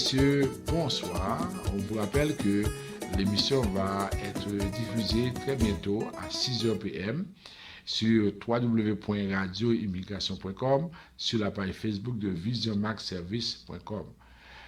messieurs, bonsoir. On vous rappelle que l'émission va être diffusée très bientôt à 6h PM sur www.radioimmigration.com, sur la page Facebook de visionmaxservice.com.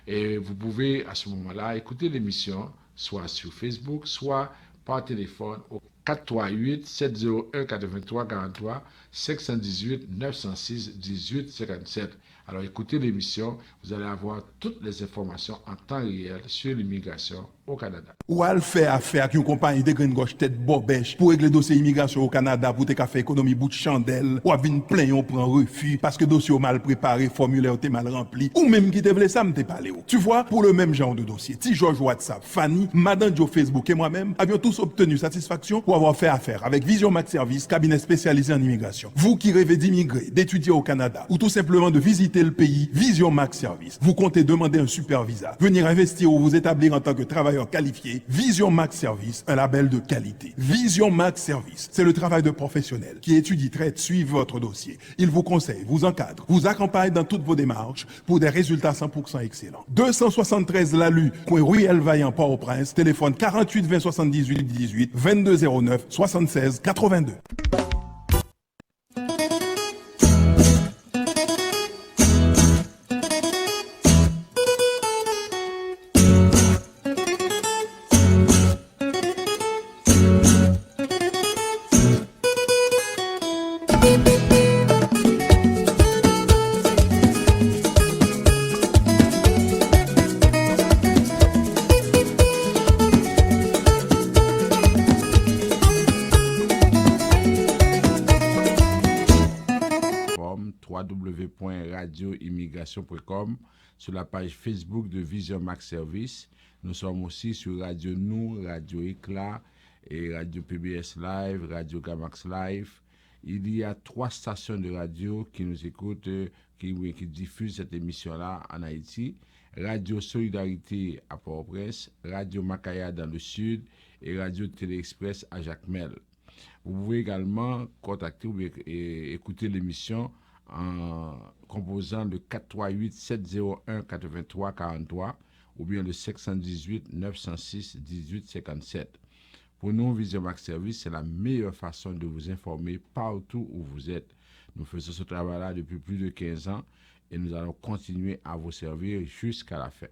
Et vous pouvez à ce moment-là écouter l'émission soit sur Facebook, soit par téléphone au 438 701 83 43 518 906 18 57. Alors écoutez l'émission, vous allez avoir toutes les informations en temps réel sur l'immigration au Canada. Ou à le faire affaire avec une compagnie de grande gauche tête bobèche pour régler dossier immigration au Canada pour te faire économie bout de chandelle ou à venir plein on prend refus parce que dossier mal préparé, formulaire t'es mal rempli ou même qui te voulait ça me t'es parlé. Tu vois, pour le même genre de dossier, Ti George WhatsApp, Fanny, Madame Joe Facebook et moi-même avions tous obtenu satisfaction pour avoir fait affaire avec Vision Max Service, cabinet spécialisé en immigration. Vous qui rêvez d'immigrer, d'étudier au Canada ou tout simplement de visiter le pays, Vision Max Service. Vous comptez demander un super visa, venir investir ou vous établir en tant que travailleur qualifié, Vision Max Service, un label de qualité. Vision Max Service, c'est le travail de professionnels qui étudie, traite, suivent votre dossier. Il vous conseille, vous encadre, vous accompagne dans toutes vos démarches pour des résultats 100% excellents. 273 Lalu, coin Ruelle Vaillant, Port-au-Prince, téléphone 48 20 78 18 22 09 76 82. www.radioimmigration.com, sur la page Facebook de Vision Max Service. Nous sommes aussi sur Radio Nou, Radio Éclat et Radio PBS Live, Radio Gamax Live. Il y a 3 stations de radio qui nous écoutent, qui diffusent cette émission-là en Haïti. Radio Solidarité à Port-au-Prince, Radio Macaya dans le sud et Radio Télé-Express à Jacmel. Vous pouvez également contacter ou écouter l'émission en composant le 438 701 83 43 ou bien le 518 906 18 57. Pour nous, Vision Max Service, c'est la meilleure façon de vous informer partout où vous êtes. Nous faisons ce travail-là depuis plus de 15 ans et nous allons continuer à vous servir jusqu'à la fin.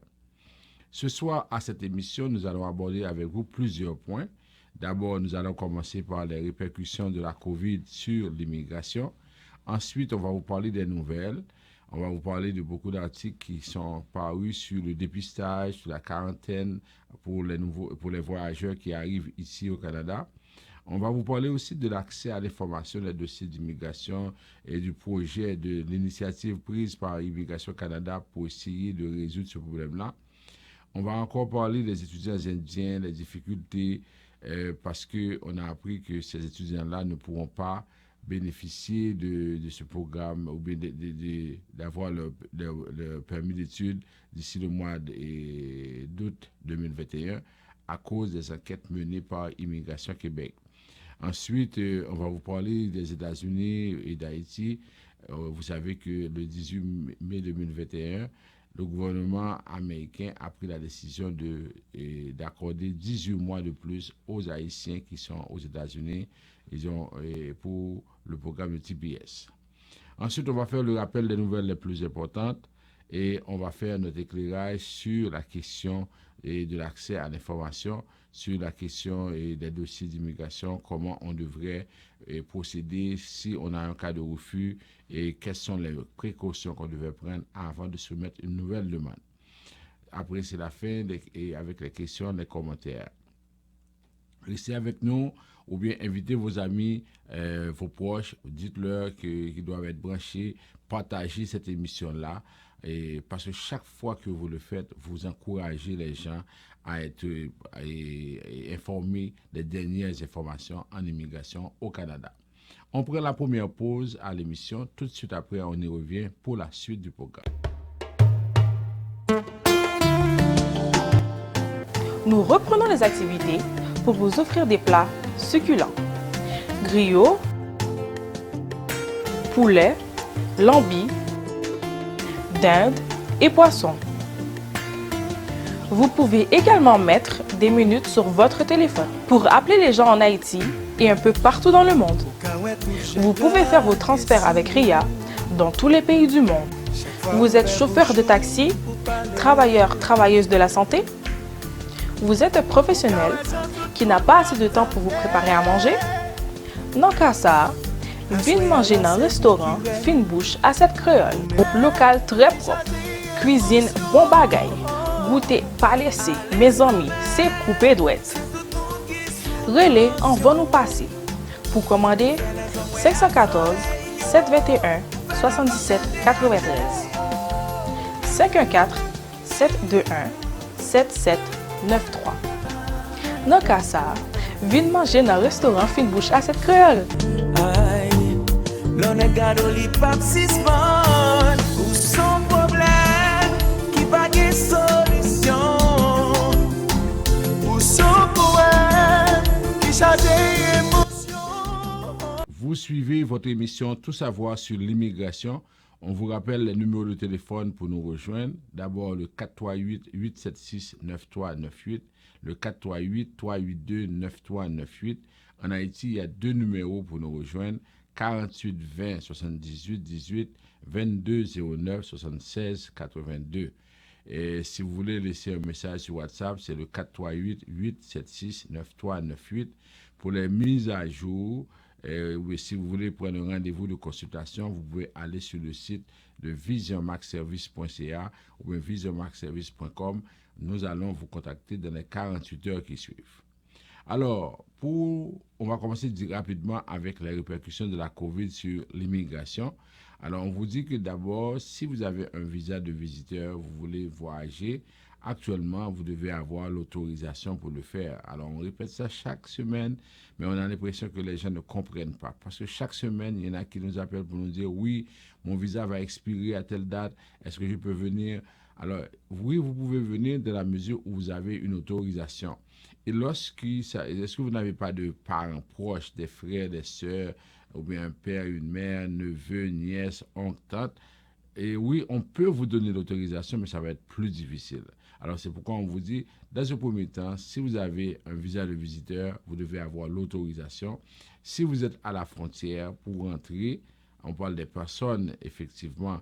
Ce soir, à cette émission, nous allons aborder avec vous plusieurs points. D'abord, nous allons commencer par les répercussions de la COVID sur l'immigration. Ensuite, on va vous parler des nouvelles. On va vous parler de beaucoup d'articles qui sont parus sur le dépistage, sur la quarantaine pour les voyageurs qui arrivent ici au Canada. On va vous parler aussi de l'accès à l'information des dossiers d'immigration et du projet de l'initiative prise par Immigration Canada pour essayer de résoudre ce problème-là. On va encore parler des étudiants indiens, les difficultés, parce qu'on a appris que ces étudiants-là ne pourront pas bénéficier de ce programme ou bien d'avoir le permis d'études d'ici le mois d'août 2021 à cause des enquêtes menées par Immigration Québec. Ensuite, on va vous parler des États-Unis et d'Haïti. Vous savez que le 18 mai 2021, le gouvernement américain a pris la décision d'accorder 18 mois de plus aux Haïtiens qui sont aux États-Unis pour le programme de TPS. Ensuite, on va faire le rappel des nouvelles les plus importantes et on va faire notre éclairage sur la question de l'accès à l'information, sur la question des dossiers d'immigration, comment on devrait procéder si on a un cas de refus et quelles sont les précautions qu'on devrait prendre avant de soumettre une nouvelle demande. Après, c'est la fin et avec les questions, les commentaires. Restez avec nous ou bien invitez vos amis, vos proches, dites-leur qu'ils doivent être branchés, partagez cette émission-là. Et parce que chaque fois que vous le faites, vous encouragez les gens à être informés des dernières informations en immigration au Canada. On prend la première pause à l'émission. Tout de suite après, on y revient pour la suite du programme. Nous reprenons les activités pour vous offrir des plats succulents. Griots, poulet, lambis, dinde et poisson. Vous pouvez également mettre des minutes sur votre téléphone pour appeler les gens en Haïti et un peu partout dans le monde. Vous pouvez faire vos transferts avec RIA dans tous les pays du monde. Vous êtes chauffeur de taxi, travailleur, travailleuse de la santé. Vous êtes un professionnel qui n'a pas assez de temps pour vous préparer à manger. Non qu'à ça, venez manger dans un restaurant Fine Bouche à cette créole. Local très propre, cuisine bon bagaille, goûter pas laissé, mes amis, c'est coupé douette. Relais en va nous passer. Pour commander 514 721 77 93 514 721 7793. Dans cas ça, venez manger dans le restaurant Fine Bouche à cette créole. L'on est gadoli pap sisman ou son problème qui pas de solution ou son poème qui change émotion. Vous suivez votre émission Tout savoir sur l'immigration. On vous rappelle les numéros de téléphone pour nous rejoindre. D'abord le 438-876-9398, le 438-382-9398. En Haïti, il y a deux numéros pour nous rejoindre. 48 20 78 18 22 09 76 82. Et si vous voulez laisser un message sur WhatsApp, c'est le 438 876 9398. Pour les mises à jour, si vous voulez prendre un rendez-vous de consultation, vous pouvez aller sur le site de visionmaxservice.ca ou visionmaxservice.com. Nous allons vous contacter dans les 48 heures qui suivent. Alors, on va commencer rapidement avec les répercussions de la COVID sur l'immigration. Alors, on vous dit que d'abord, si vous avez un visa de visiteur, vous voulez voyager, actuellement, vous devez avoir l'autorisation pour le faire. Alors, on répète ça chaque semaine, mais on a l'impression que les gens ne comprennent pas. Parce que chaque semaine, il y en a qui nous appellent pour nous dire, oui, mon visa va expirer à telle date, est-ce que je peux venir? Alors, oui, vous pouvez venir dans la mesure où vous avez une autorisation. Et est-ce que vous n'avez pas de parents proches, des frères, des sœurs, ou bien un père, une mère, neveu, nièce, oncle, tante? Et oui, on peut vous donner l'autorisation, mais ça va être plus difficile. Alors, c'est pourquoi on vous dit, dans un premier temps, si vous avez un visa de visiteur, vous devez avoir l'autorisation. Si vous êtes à la frontière pour rentrer, on parle des personnes, effectivement,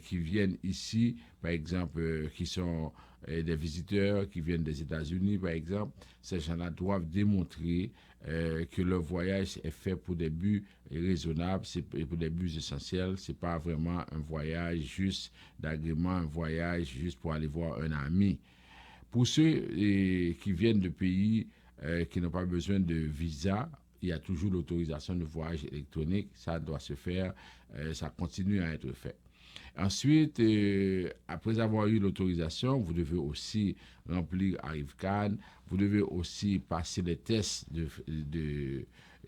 qui viennent ici, par exemple, qui sont des visiteurs qui viennent des États-Unis, par exemple. Ces gens-là doivent démontrer que leur voyage est fait pour des buts raisonnables, et pour des buts essentiels. Ce n'est pas vraiment un voyage juste d'agrément, un voyage juste pour aller voir un ami. Pour ceux qui viennent de pays qui n'ont pas besoin de visa, il y a toujours l'autorisation de voyage électronique. Ça doit se faire, ça continue à être fait. Ensuite, après avoir eu l'autorisation, vous devez aussi remplir ArriveCan, vous devez aussi passer les tests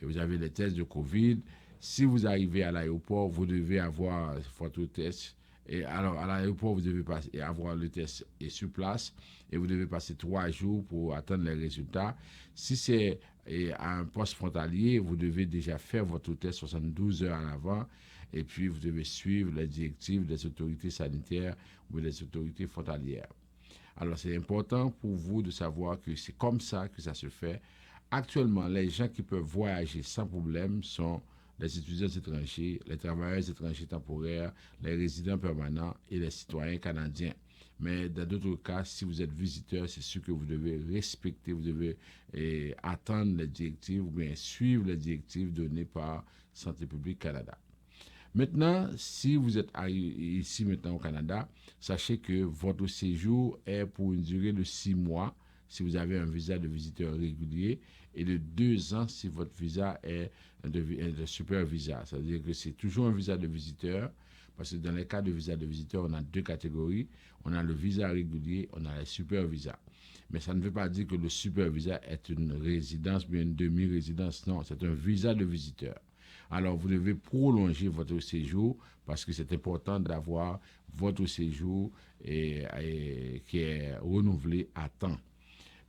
vous avez les tests de COVID. Si vous arrivez à l'aéroport, vous devez avoir votre test. Et alors, à l'aéroport, vous devez avoir le test sur place et vous devez passer 3 jours pour attendre les résultats. Si c'est à un poste frontalier, vous devez déjà faire votre test 72 heures en avant et puis vous devez suivre les directives des autorités sanitaires ou des autorités frontalières. Alors, c'est important pour vous de savoir que c'est comme ça que ça se fait. Actuellement, les gens qui peuvent voyager sans problème sont les étudiants étrangers, les travailleurs étrangers temporaires, les résidents permanents et les citoyens canadiens. Mais dans d'autres cas, si vous êtes visiteur, c'est sûr que vous devez respecter, vous devez attendre les directives ou bien suivre les directives données par Santé publique Canada. Maintenant, si vous êtes ici maintenant au Canada, sachez que votre séjour est pour une durée de 6 mois si vous avez un visa de visiteur régulier et de 2 ans si votre visa est de super visa. C'est-à-dire que c'est toujours un visa de visiteur parce que dans les cas de visa de visiteur, on a 2 catégories. On a le visa régulier, on a le super visa. Mais ça ne veut pas dire que le super visa est une résidence ou une demi-résidence. Non, c'est un visa de visiteur. Alors, vous devez prolonger votre séjour parce que c'est important d'avoir votre séjour qui est renouvelé à temps.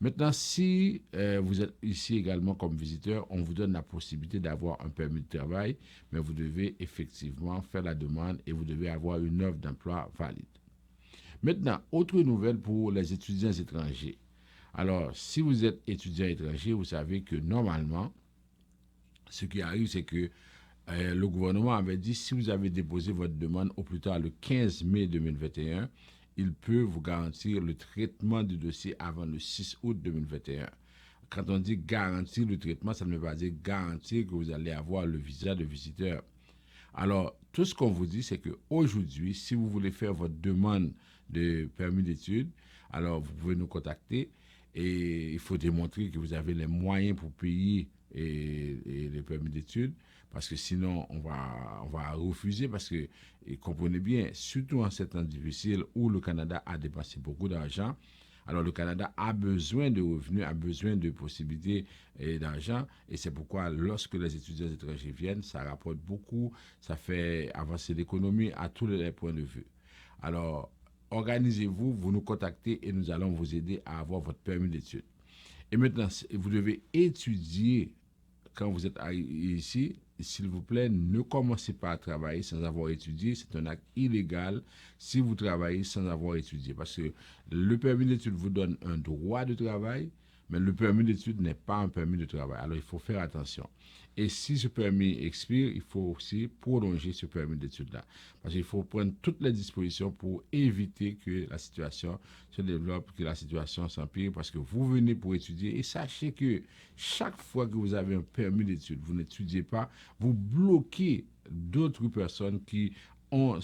Maintenant, si vous êtes ici également comme visiteur, on vous donne la possibilité d'avoir un permis de travail, mais vous devez effectivement faire la demande et vous devez avoir une offre d'emploi valide. Maintenant, autre nouvelle pour les étudiants étrangers. Alors, si vous êtes étudiant étranger, vous savez que normalement, ce qui arrive, c'est que le gouvernement avait dit, si vous avez déposé votre demande au plus tard le 15 mai 2021, il peut vous garantir le traitement du dossier avant le 6 août 2021. Quand on dit garantir le traitement, ça ne veut pas dire garantir que vous allez avoir le visa de visiteur. Alors, tout ce qu'on vous dit, c'est qu'aujourd'hui, si vous voulez faire votre demande de permis d'études, alors vous pouvez nous contacter et il faut démontrer que vous avez les moyens pour payer et les permis d'études, parce que sinon on va refuser, parce que, et comprenez bien, surtout en ces temps difficiles où le Canada a dépensé beaucoup d'argent, alors le Canada a besoin de revenus, a besoin de possibilités d'argent, et c'est pourquoi lorsque les étudiants étrangers viennent, ça rapporte beaucoup, ça fait avancer l'économie à tous les points de vue. Alors, organisez-vous, vous nous contactez et nous allons vous aider à avoir votre permis d'études. Et maintenant, vous devez étudier quand vous êtes ici. S'il vous plaît, ne commencez pas à travailler sans avoir étudié. C'est un acte illégal si vous travaillez sans avoir étudié. Parce que le permis d'études vous donne un droit de travail, mais le permis d'études n'est pas un permis de travail. Alors, il faut faire attention. Et si ce permis expire, il faut aussi prolonger ce permis d'études-là. Parce qu'il faut prendre toutes les dispositions pour éviter que la situation se développe, que la situation s'empire, parce que vous venez pour étudier. Et sachez que chaque fois que vous avez un permis d'études, vous n'étudiez pas, vous bloquez d'autres personnes qui ont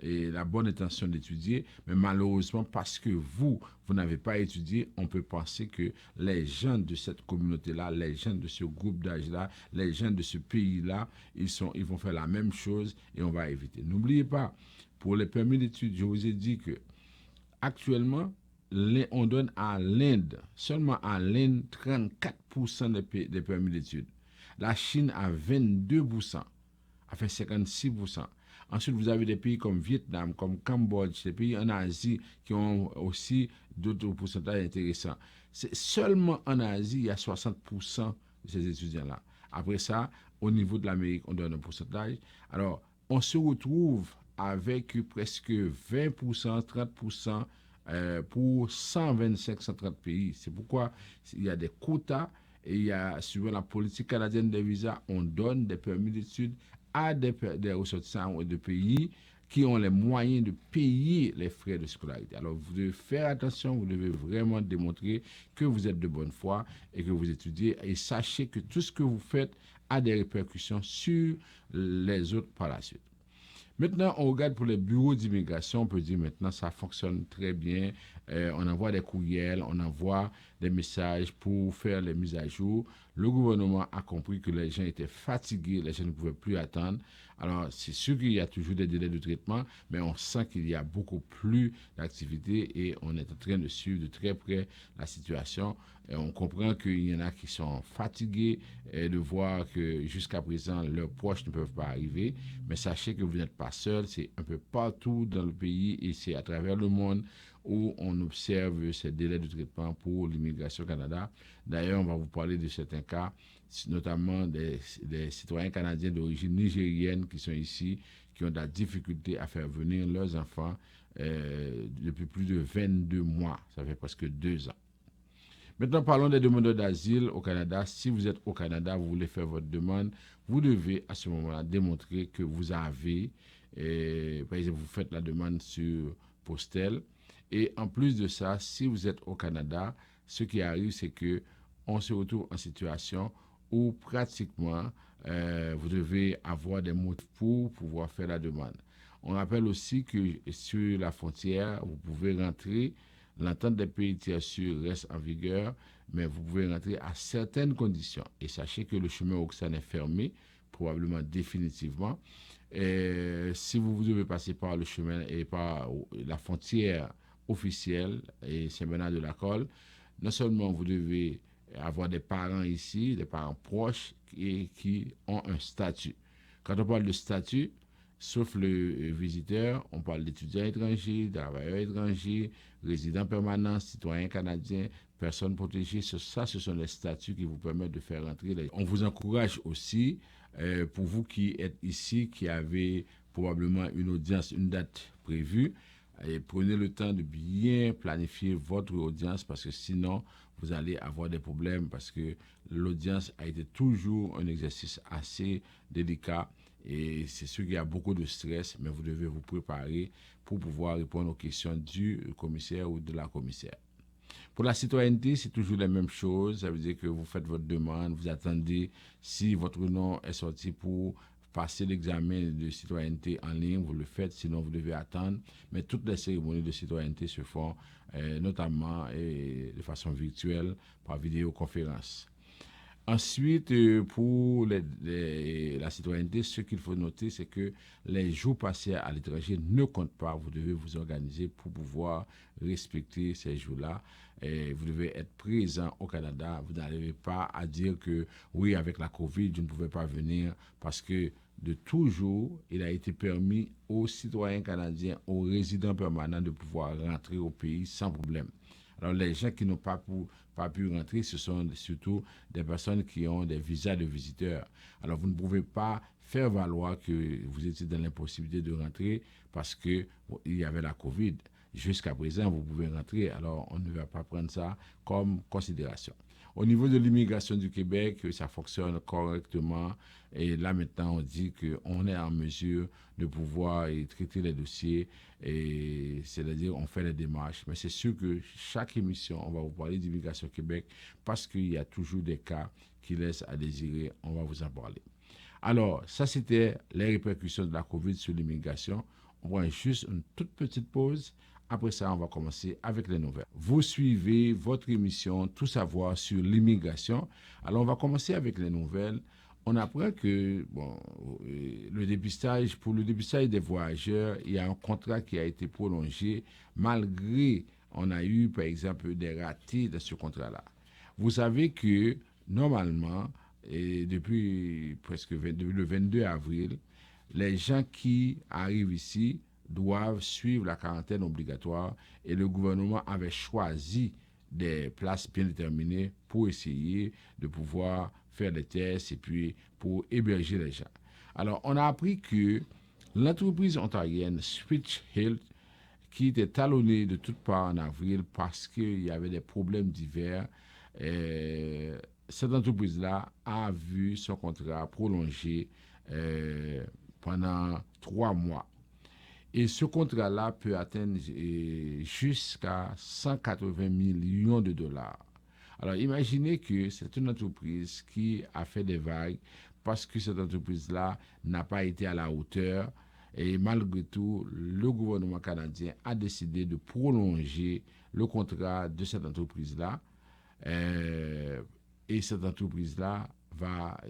la bonne intention d'étudier, mais malheureusement, parce que vous n'avez pas étudié, on peut penser que les gens de cette communauté-là, les gens de ce groupe d'âge-là, les gens de ce pays-là, ils vont faire la même chose et on va éviter. N'oubliez pas, pour les permis d'études, je vous ai dit que actuellement, on donne à l'Inde, seulement à l'Inde, 34% des permis d'études. La Chine a 22%, a fait 56%. Ensuite, vous avez des pays comme Vietnam, comme Cambodge, des pays en Asie qui ont aussi d'autres pourcentages intéressants. C'est seulement en Asie, il y a 60% de ces étudiants-là. Après ça, au niveau de l'Amérique, on donne un pourcentage. Alors, on se retrouve avec presque 20%, 30% pour 125, 130 pays. C'est pourquoi il y a des quotas et il y a, suivant la politique canadienne des visas, on donne des permis d'études à des ressortissants de pays qui ont les moyens de payer les frais de scolarité. Alors, vous devez faire attention, vous devez vraiment démontrer que vous êtes de bonne foi et que vous étudiez. Et sachez que tout ce que vous faites a des répercussions sur les autres par la suite. Maintenant, on regarde pour les bureaux d'immigration, on peut dire maintenant ça fonctionne très bien. On envoie des courriels, on envoie des messages pour faire les mises à jour. Le gouvernement a compris que les gens étaient fatigués, les gens ne pouvaient plus attendre. Alors, c'est sûr qu'il y a toujours des délais de traitement, mais on sent qu'il y a beaucoup plus d'activité et on est en train de suivre de très près la situation. Et on comprend qu'il y en a qui sont fatigués de voir que jusqu'à présent, leurs proches ne peuvent pas arriver. Mais sachez que vous n'êtes pas seul, c'est un peu partout dans le pays et c'est à travers le monde où on observe ces délais de traitement pour l'immigration au Canada. D'ailleurs, on va vous parler de certains cas, notamment des citoyens canadiens d'origine nigérienne qui sont ici, qui ont de la difficulté à faire venir leurs enfants depuis plus de 22 mois. Ça fait presque 2 ans. Maintenant, parlons des demandeurs d'asile au Canada. Si vous êtes au Canada, vous voulez faire votre demande, vous devez à ce moment-là démontrer que vous avez, par exemple, vous faites la demande sur Postel. Et en plus de ça, si vous êtes au Canada, ce qui arrive, c'est que on se retrouve en situation où pratiquement vous devez avoir des motifs pour pouvoir faire la demande. On rappelle aussi que sur la frontière, vous pouvez rentrer. L'entente des pays tiers sûrs reste en vigueur, mais vous pouvez rentrer à certaines conditions. Et sachez que le chemin Roxane est fermé, probablement définitivement. Et si vous devez passer par le chemin et par la frontière officielle et Saint-Bernard-de-la-Colle, non seulement vous devez avoir des parents ici, des parents proches qui ont un statut. Quand on parle de statut, sauf le visiteur, on parle d'étudiants étrangers, travailleurs étrangers, résidents permanents, citoyens canadiens, personnes protégées. Ça, ce sont les statuts qui vous permettent de faire entrer. On vous encourage aussi, pour vous qui êtes ici, qui avez probablement une audience, une date prévu. Et prenez le temps de bien planifier votre audience parce que sinon, vous allez avoir des problèmes parce que l'audience a été toujours un exercice assez délicat et c'est sûr qu'il y a beaucoup de stress, mais vous devez vous préparer pour pouvoir répondre aux questions du commissaire ou de la commissaire. Pour la citoyenneté, c'est toujours la même chose. Ça veut dire que vous faites votre demande, vous attendez si votre nom est sorti pour passer l'examen de citoyenneté en ligne, vous le faites, sinon vous devez attendre. Mais toutes les cérémonies de citoyenneté se font notamment de façon virtuelle par vidéoconférence. Ensuite, pour la citoyenneté, ce qu'il faut noter, c'est que les jours passés à l'étranger ne comptent pas. Vous devez vous organiser pour pouvoir respecter ces jours-là. Et vous devez être présent au Canada. Vous n'arrivez pas à dire que oui, avec la COVID, je ne pouvais pas venir parce que de toujours, il a été permis aux citoyens canadiens, aux résidents permanents de pouvoir rentrer au pays sans problème. Alors, les gens qui n'ont pas pu rentrer, ce sont surtout des personnes qui ont des visas de visiteurs. Alors, vous ne pouvez pas faire valoir que vous étiez dans l'impossibilité de rentrer parce qu'il y avait la COVID. Jusqu'à présent, vous pouvez rentrer. Alors, on ne va pas prendre ça comme considération. Au niveau de l'immigration du Québec, ça fonctionne correctement. Et là, maintenant, on dit qu'on est en mesure de pouvoir traiter les dossiers. Et c'est-à-dire, on fait les démarches. Mais c'est sûr que chaque émission, on va vous parler d'immigration au Québec parce qu'il y a toujours des cas qui laissent à désirer. On va vous en parler. Alors, ça, c'était les répercussions de la COVID sur l'immigration. On prend juste une toute petite pause. Après ça, on va commencer avec les nouvelles. Vous suivez votre émission Tout savoir sur l'immigration. Alors, on va commencer avec les nouvelles. On apprend que pour le dépistage des voyageurs, il y a un contrat qui a été prolongé malgré on a eu, par exemple, des ratés de ce contrat-là. Vous savez que, normalement, depuis le 22 avril, les gens qui arrivent ici doivent suivre la quarantaine obligatoire et le gouvernement avait choisi des places bien déterminées pour essayer de pouvoir faire des tests et puis pour héberger les gens. Alors, on a appris que l'entreprise ontarienne Switch Health, qui était talonnée de toutes parts en avril parce qu'il y avait des problèmes divers, cette entreprise-là a vu son contrat prolongé pendant 3 mois. Et ce contrat-là peut atteindre jusqu'à 180 millions de dollars. Alors, imaginez que c'est une entreprise qui a fait des vagues parce que cette entreprise-là n'a pas été à la hauteur. Et malgré tout, le gouvernement canadien a décidé de prolonger le contrat de cette entreprise-là. Et cette entreprise-là va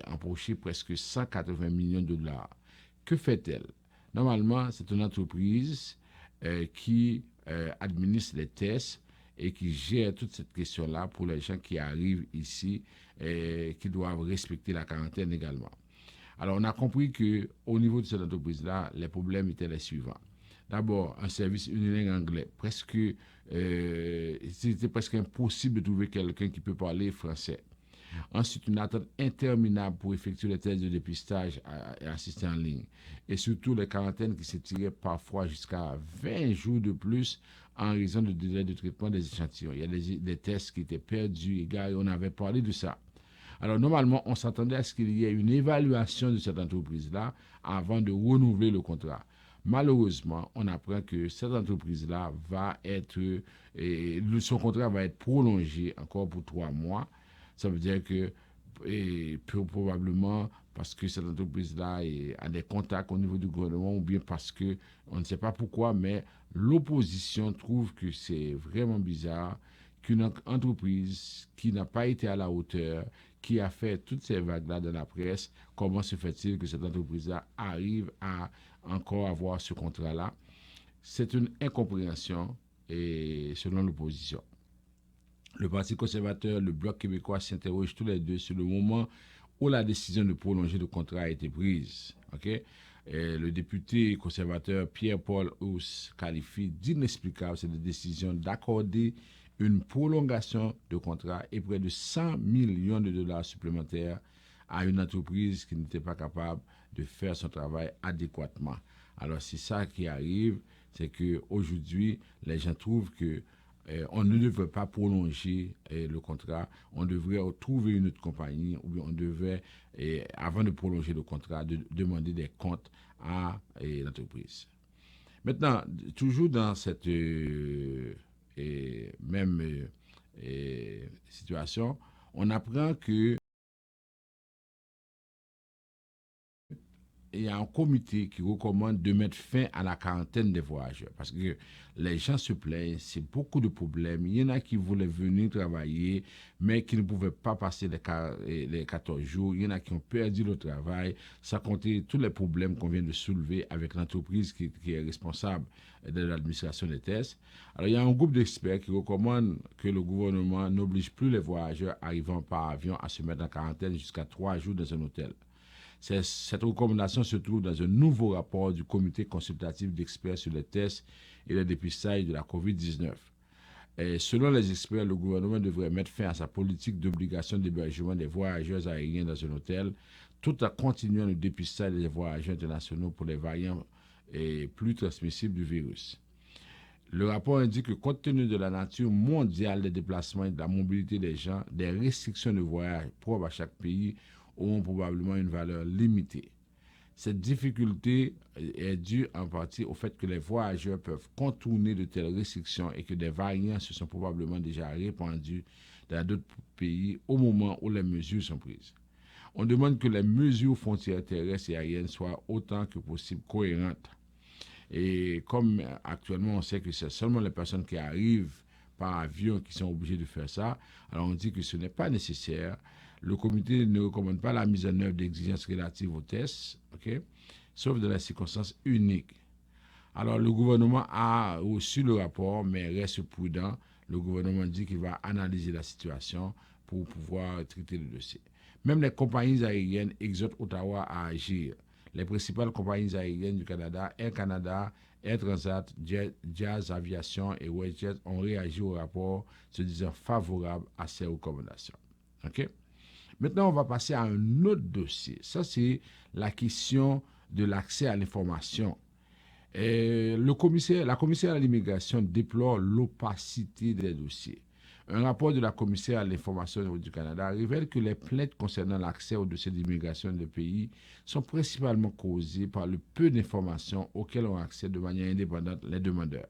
empocher presque 180 millions de dollars. Que fait-elle? Normalement, c'est une entreprise qui administre les tests et qui gère toute cette question-là pour les gens qui arrivent ici et qui doivent respecter la quarantaine également. Alors, on a compris qu'au niveau de cette entreprise-là, les problèmes étaient les suivants. D'abord, un service unilingue anglais. C'était presque impossible de trouver quelqu'un qui peut parler français. Ensuite, une attente interminable pour effectuer les tests de dépistage et assister en ligne. Et surtout, les quarantaines qui s'étiraient parfois jusqu'à 20 jours de plus en raison du délai de traitement des échantillons. Il y a des tests qui étaient perdus, et on avait parlé de ça. Alors, normalement, on s'attendait à ce qu'il y ait une évaluation de cette entreprise-là avant de renouveler le contrat. Malheureusement, on apprend que cette entreprise-là son contrat va être prolongé encore pour 3 mois. Ça veut dire que, probablement, parce que cette entreprise-là a des contacts au niveau du gouvernement, ou bien parce que, on ne sait pas pourquoi, mais l'opposition trouve que c'est vraiment bizarre qu'une entreprise qui n'a pas été à la hauteur, qui a fait toutes ces vagues-là dans la presse, comment se fait-il que cette entreprise-là arrive à encore avoir ce contrat-là? C'est une incompréhension selon l'opposition. Le Parti conservateur, le Bloc québécois s'interrogent tous les deux sur le moment où la décision de prolonger le contrat a été prise. Okay? Le député conservateur Pierre-Paul Housse qualifie d'inexplicable cette décision d'accorder une prolongation de contrat et près de 100 millions de dollars supplémentaires à une entreprise qui n'était pas capable de faire son travail adéquatement. Alors c'est ça qui arrive, c'est qu'aujourd'hui, les gens trouvent que on ne devrait pas prolonger le contrat, on devrait trouver une autre compagnie, ou bien on devrait, avant de prolonger le contrat, demander des comptes à l'entreprise. Maintenant, toujours dans cette même situation, on apprend que il y a un comité qui recommande de mettre fin à la quarantaine des voyageurs parce que les gens se plaignent, c'est beaucoup de problèmes. Il y en a qui voulaient venir travailler, mais qui ne pouvaient pas passer les 14 jours. Il y en a qui ont perdu le travail, sans compter tous les problèmes qu'on vient de soulever avec l'entreprise qui est responsable de l'administration des tests. Alors, il y a un groupe d'experts qui recommande que le gouvernement n'oblige plus les voyageurs arrivant par avion à se mettre en quarantaine jusqu'à 3 jours dans un hôtel. Cette recommandation se trouve dans un nouveau rapport du comité consultatif d'experts sur les tests et les dépistages de la COVID-19. Et selon les experts, le gouvernement devrait mettre fin à sa politique d'obligation d'hébergement des voyageurs aériens dans un hôtel, tout en continuant le dépistage des voyageurs internationaux pour les variants plus transmissibles du virus. Le rapport indique que compte tenu de la nature mondiale des déplacements et de la mobilité des gens, des restrictions de voyage propres à chaque pays auront probablement une valeur limitée. Cette difficulté est due en partie au fait que les voyageurs peuvent contourner de telles restrictions et que des variants se sont probablement déjà répandus dans d'autres pays au moment où les mesures sont prises. On demande que les mesures frontières terrestres et aériennes soient autant que possible cohérentes. Et comme actuellement on sait que c'est seulement les personnes qui arrivent par avion qui sont obligées de faire ça, alors on dit que ce n'est pas nécessaire. Le comité ne recommande pas la mise en œuvre d'exigences relatives aux tests, sauf dans les circonstances uniques. Alors, le gouvernement a reçu le rapport, mais reste prudent. Le gouvernement dit qu'il va analyser la situation pour pouvoir traiter le dossier. Même les compagnies aériennes exhortent Ottawa à agir. Les principales compagnies aériennes du Canada, Air Canada, Air Transat, Jazz Aviation et WestJet ont réagi au rapport se disant favorables à ces recommandations. OK? Maintenant, on va passer à un autre dossier. Ça, c'est la question de l'accès à l'information. La commissaire à l'immigration déplore l'opacité des dossiers. Un rapport de la commissaire à l'information du Canada révèle que les plaintes concernant l'accès aux dossiers d'immigration des pays sont principalement causées par le peu d'informations auxquelles ont accès de manière indépendante les demandeurs.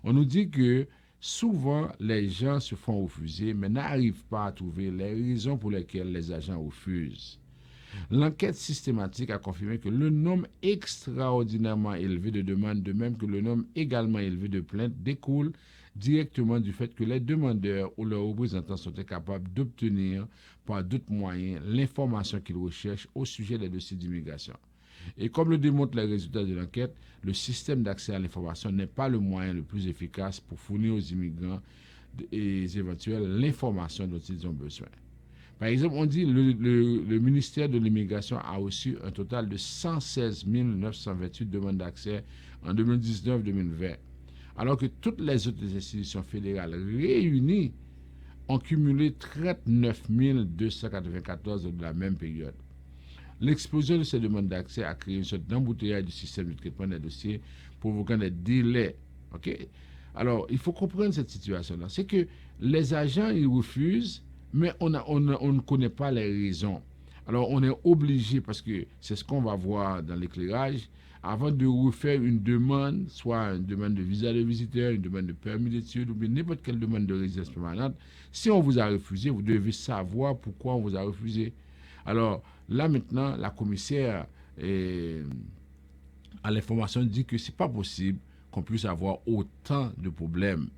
On nous dit que souvent, les gens se font refuser, mais n'arrivent pas à trouver les raisons pour lesquelles les agents refusent. L'enquête systématique a confirmé que le nombre extraordinairement élevé de demandes, de même que le nombre également élevé de plaintes, découle directement du fait que les demandeurs ou leurs représentants sont incapables d'obtenir par d'autres moyens l'information qu'ils recherchent au sujet des dossiers d'immigration. Et comme le démontrent les résultats de l'enquête, le système d'accès à l'information n'est pas le moyen le plus efficace pour fournir aux immigrants et éventuels l'information dont ils ont besoin. Par exemple, on dit que le ministère de l'Immigration a reçu un total de 116 928 demandes d'accès en 2019-2020, alors que toutes les autres institutions fédérales réunies ont cumulé 39 294 de la même période. L'explosion de ces demandes d'accès a créé une sorte d'embouteillage du système de traitement des dossiers, provoquant des délais. Alors, il faut comprendre cette situation-là. C'est que les agents, ils refusent, mais on ne connaît pas les raisons. Alors, on est obligé, parce que c'est ce qu'on va voir dans l'éclairage, avant de refaire une demande, soit une demande de visa de visiteur, une demande de permis d'études, ou bien n'importe quelle demande de résidence permanente, si on vous a refusé, vous devez savoir pourquoi on vous a refusé. Alors, là maintenant, la commissaire à l'information dit que ce n'est pas possible qu'on puisse avoir autant de problèmes.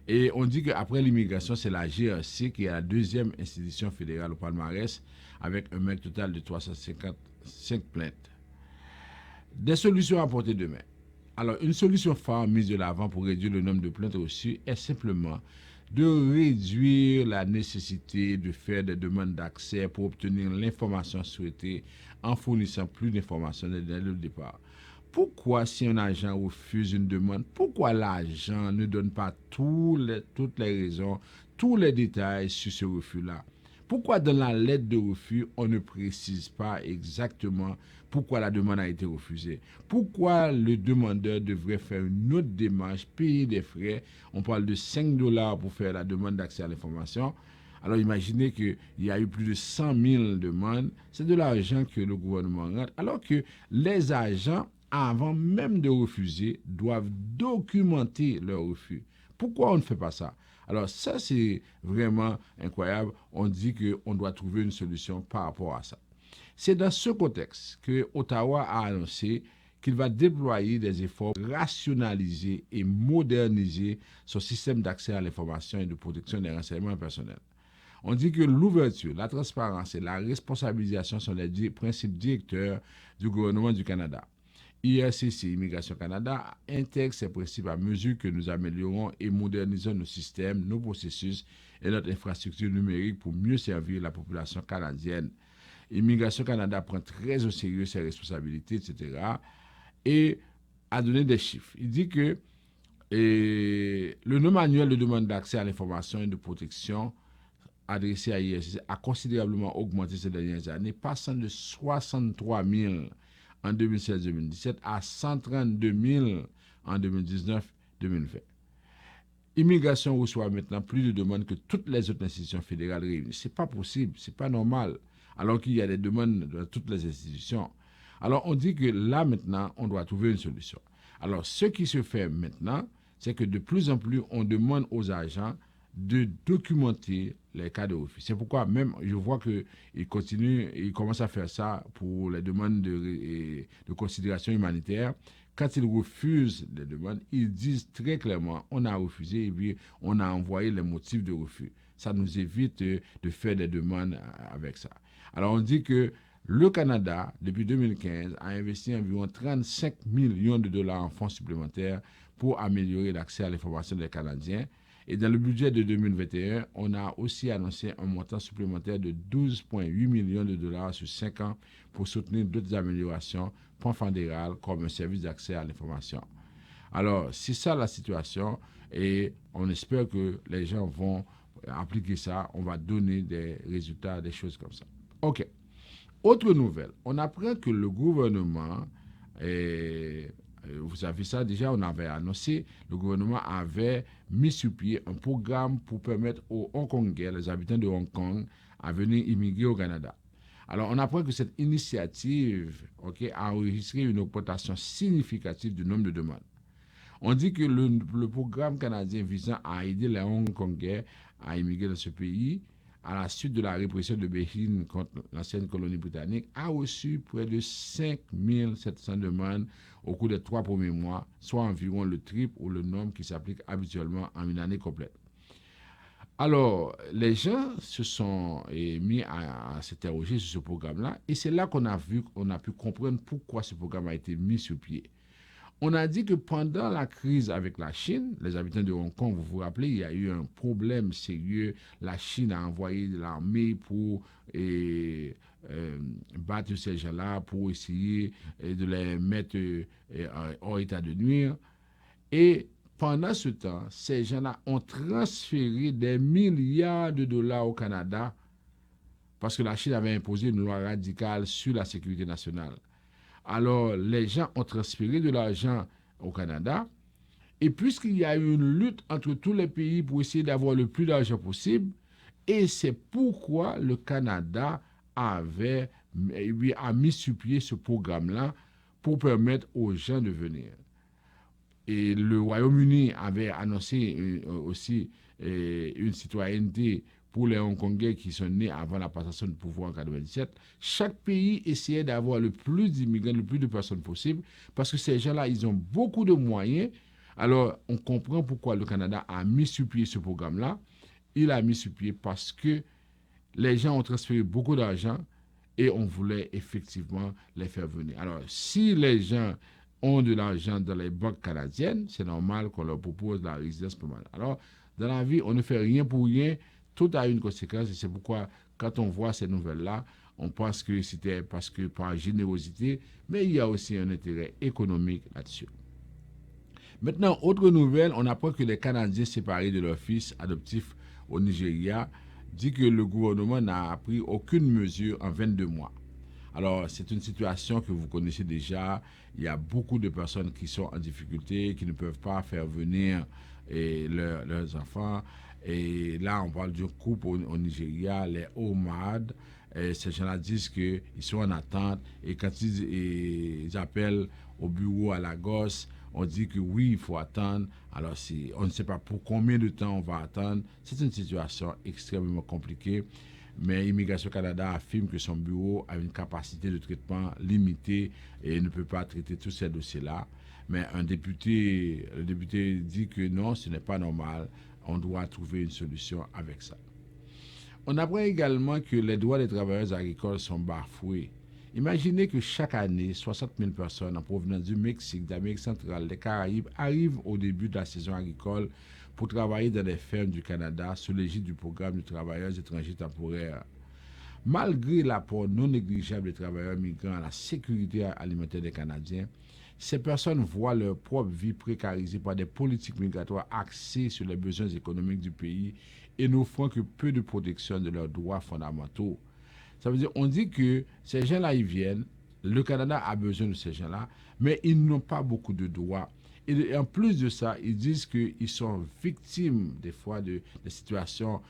Et on dit qu'après l'immigration, c'est la GRC qui est la deuxième institution fédérale au palmarès avec un mec total de 355 plaintes. Des solutions à portée de main. Alors, une solution phare mise de l'avant pour réduire le nombre de plaintes reçues est simplement de réduire la nécessité de faire des demandes d'accès pour obtenir l'information souhaitée en fournissant plus d'informations dès le départ. Pourquoi, si un agent refuse une demande, pourquoi l'agent ne donne pas toutes les raisons, tous les détails sur ce refus-là? Pourquoi dans la lettre de refus, on ne précise pas exactement pourquoi la demande a été refusée? Pourquoi le demandeur devrait faire une autre démarche, payer des frais? On parle de $5 pour faire la demande d'accès à l'information. Alors imaginez qu'il y a eu plus de 100 000 demandes. C'est de l'argent que le gouvernement rentre. Alors que les agents, avant même de refuser, doivent documenter leur refus. Pourquoi on ne fait pas ça? Alors ça, c'est vraiment incroyable. On dit qu'on doit trouver une solution par rapport à ça. C'est dans ce contexte que Ottawa a annoncé qu'il va déployer des efforts pour rationaliser et moderniser son système d'accès à l'information et de protection des renseignements personnels. On dit que l'ouverture, la transparence et la responsabilisation sont les principes directeurs du gouvernement du Canada. IRCC, Immigration Canada, intègre ces principes à mesure que nous améliorons et modernisons nos systèmes, nos processus et notre infrastructure numérique pour mieux servir la population canadienne. Immigration Canada prend très au sérieux ses responsabilités, etc. et a donné des chiffres. Il dit que le nombre annuel de demandes d'accès à l'information et de protection adressées à IRCC a considérablement augmenté ces dernières années, passant de 63 000 en 2016-2017 à 132 000 en 2019-2020. Immigration reçoit maintenant plus de demandes que toutes les autres institutions fédérales réunies. Ce n'est pas possible, ce n'est pas normal, alors qu'il y a des demandes de toutes les institutions. Alors on dit que là maintenant, on doit trouver une solution. Alors ce qui se fait maintenant, c'est que de plus en plus, on demande aux agents de documenter les cas de refus. C'est pourquoi même, je vois qu'ils commencent à faire ça pour les demandes de considération humanitaire. Quand ils refusent les demandes, ils disent très clairement, on a refusé et puis on a envoyé les motifs de refus. Ça nous évite de faire des demandes avec ça. Alors on dit que le Canada, depuis 2015, a investi environ 35 millions de dollars en fonds supplémentaires pour améliorer l'accès à l'information des Canadiens. Et dans le budget de 2021, on a aussi annoncé un montant supplémentaire de 12,8 millions de dollars sur 5 ans pour soutenir d'autres améliorations pan-fédérales comme un service d'accès à l'information. Alors, c'est ça la situation et on espère que les gens vont appliquer ça. On va donner des résultats, des choses comme ça. OK. Autre nouvelle, on apprend que le gouvernement vous savez ça déjà, on avait annoncé, le gouvernement avait mis sur pied un programme pour permettre aux Hongkongais, les habitants de Hong Kong, à venir immigrer au Canada. Alors, on apprend que cette initiative a enregistré une augmentation significative du nombre de demandes. On dit que le programme canadien visant à aider les Hongkongais à immigrer dans ce pays, à la suite de la répression de Beijing contre l'ancienne colonie britannique, a reçu près de 5 700 demandes au cours des 3 premiers mois, soit environ le triple ou le nombre qui s'applique habituellement en une année complète. Alors, les gens se sont mis à s'interroger sur ce programme-là, et c'est là qu'on a pu comprendre pourquoi ce programme a été mis sur pied. On a dit que pendant la crise avec la Chine, les habitants de Hong Kong, vous vous rappelez, il y a eu un problème sérieux. La Chine a envoyé de l'armée pour battre ces gens-là, pour essayer de les mettre hors état de nuire. Et pendant ce temps, ces gens-là ont transféré des milliards de dollars au Canada parce que la Chine avait imposé une loi radicale sur la sécurité nationale. Alors, les gens ont transféré de l'argent au Canada. Et puisqu'il y a eu une lutte entre tous les pays pour essayer d'avoir le plus d'argent possible, et c'est pourquoi le Canada a mis sur pied ce programme-là pour permettre aux gens de venir. Et le Royaume-Uni avait annoncé aussi une citoyenneté pour les Hongkongais qui sont nés avant la passation de pouvoir en 1997, chaque pays essayait d'avoir le plus d'immigrants, le plus de personnes possible, parce que ces gens-là, ils ont beaucoup de moyens. Alors, on comprend pourquoi le Canada a mis sur pied ce programme-là. Il a mis sur pied parce que les gens ont transféré beaucoup d'argent et on voulait effectivement les faire venir. Alors, si les gens ont de l'argent dans les banques canadiennes, c'est normal qu'on leur propose la résidence permanente. Alors, dans la vie, on ne fait rien pour rien. Tout a une conséquence et c'est pourquoi, quand on voit ces nouvelles-là, on pense que c'était parce que par générosité, mais il y a aussi un intérêt économique là-dessus. Maintenant, autre nouvelle, on apprend que les Canadiens séparés de leurs fils adoptifs au Nigeria dit que le gouvernement n'a pris aucune mesure en 22 mois. Alors, c'est une situation que vous connaissez déjà. Il y a beaucoup de personnes qui sont en difficulté, qui ne peuvent pas faire venir leurs enfants. Et là, on parle d'un couple au Nigeria, les Omad. Ces gens-là disent qu'ils sont en attente. Et quand ils appellent au bureau à Lagos, on dit que oui, il faut attendre. Alors, on ne sait pas pour combien de temps on va attendre. C'est une situation extrêmement compliquée. Mais Immigration Canada affirme que son bureau a une capacité de traitement limitée et ne peut pas traiter tous ces dossiers-là. Mais le député dit que non, ce n'est pas normal. On doit trouver une solution avec ça. On apprend également que les droits des travailleurs agricoles sont bafoués. Imaginez que chaque année, 60 000 personnes en provenance du Mexique, d'Amérique centrale, des Caraïbes arrivent au début de la saison agricole pour travailler dans les fermes du Canada sous l'égide du programme de travailleurs étrangers temporaires. Malgré l'apport non négligeable des travailleurs migrants à la sécurité alimentaire des Canadiens, ces personnes voient leur propre vie précarisée par des politiques migratoires axées sur les besoins économiques du pays et n'offrant que peu de protection de leurs droits fondamentaux. Ça veut dire, on dit que ces gens-là, ils viennent, le Canada a besoin de ces gens-là, mais ils n'ont pas beaucoup de droits. Et en plus de ça, ils disent qu'ils sont victimes des fois de situations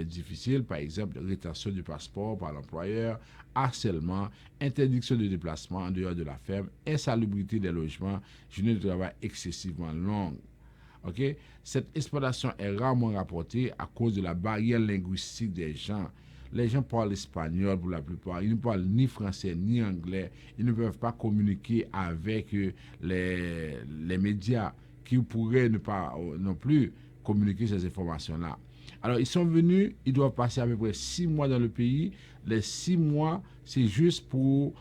difficiles, par exemple, rétention du passeport par l'employeur, harcèlement, interdiction de déplacement en dehors de la ferme, insalubrité des logements, journée de travail excessivement longue. Okay? Cette exploitation est rarement rapportée à cause de la barrière linguistique des gens. Les gens parlent espagnol pour la plupart. Ils ne parlent ni français ni anglais. Ils ne peuvent pas communiquer avec les médias qui pourraient ne pas non plus communiquer ces informations-là. Alors, ils sont venus, ils doivent passer à peu près 6 mois dans le pays. Les 6 mois, c'est juste pour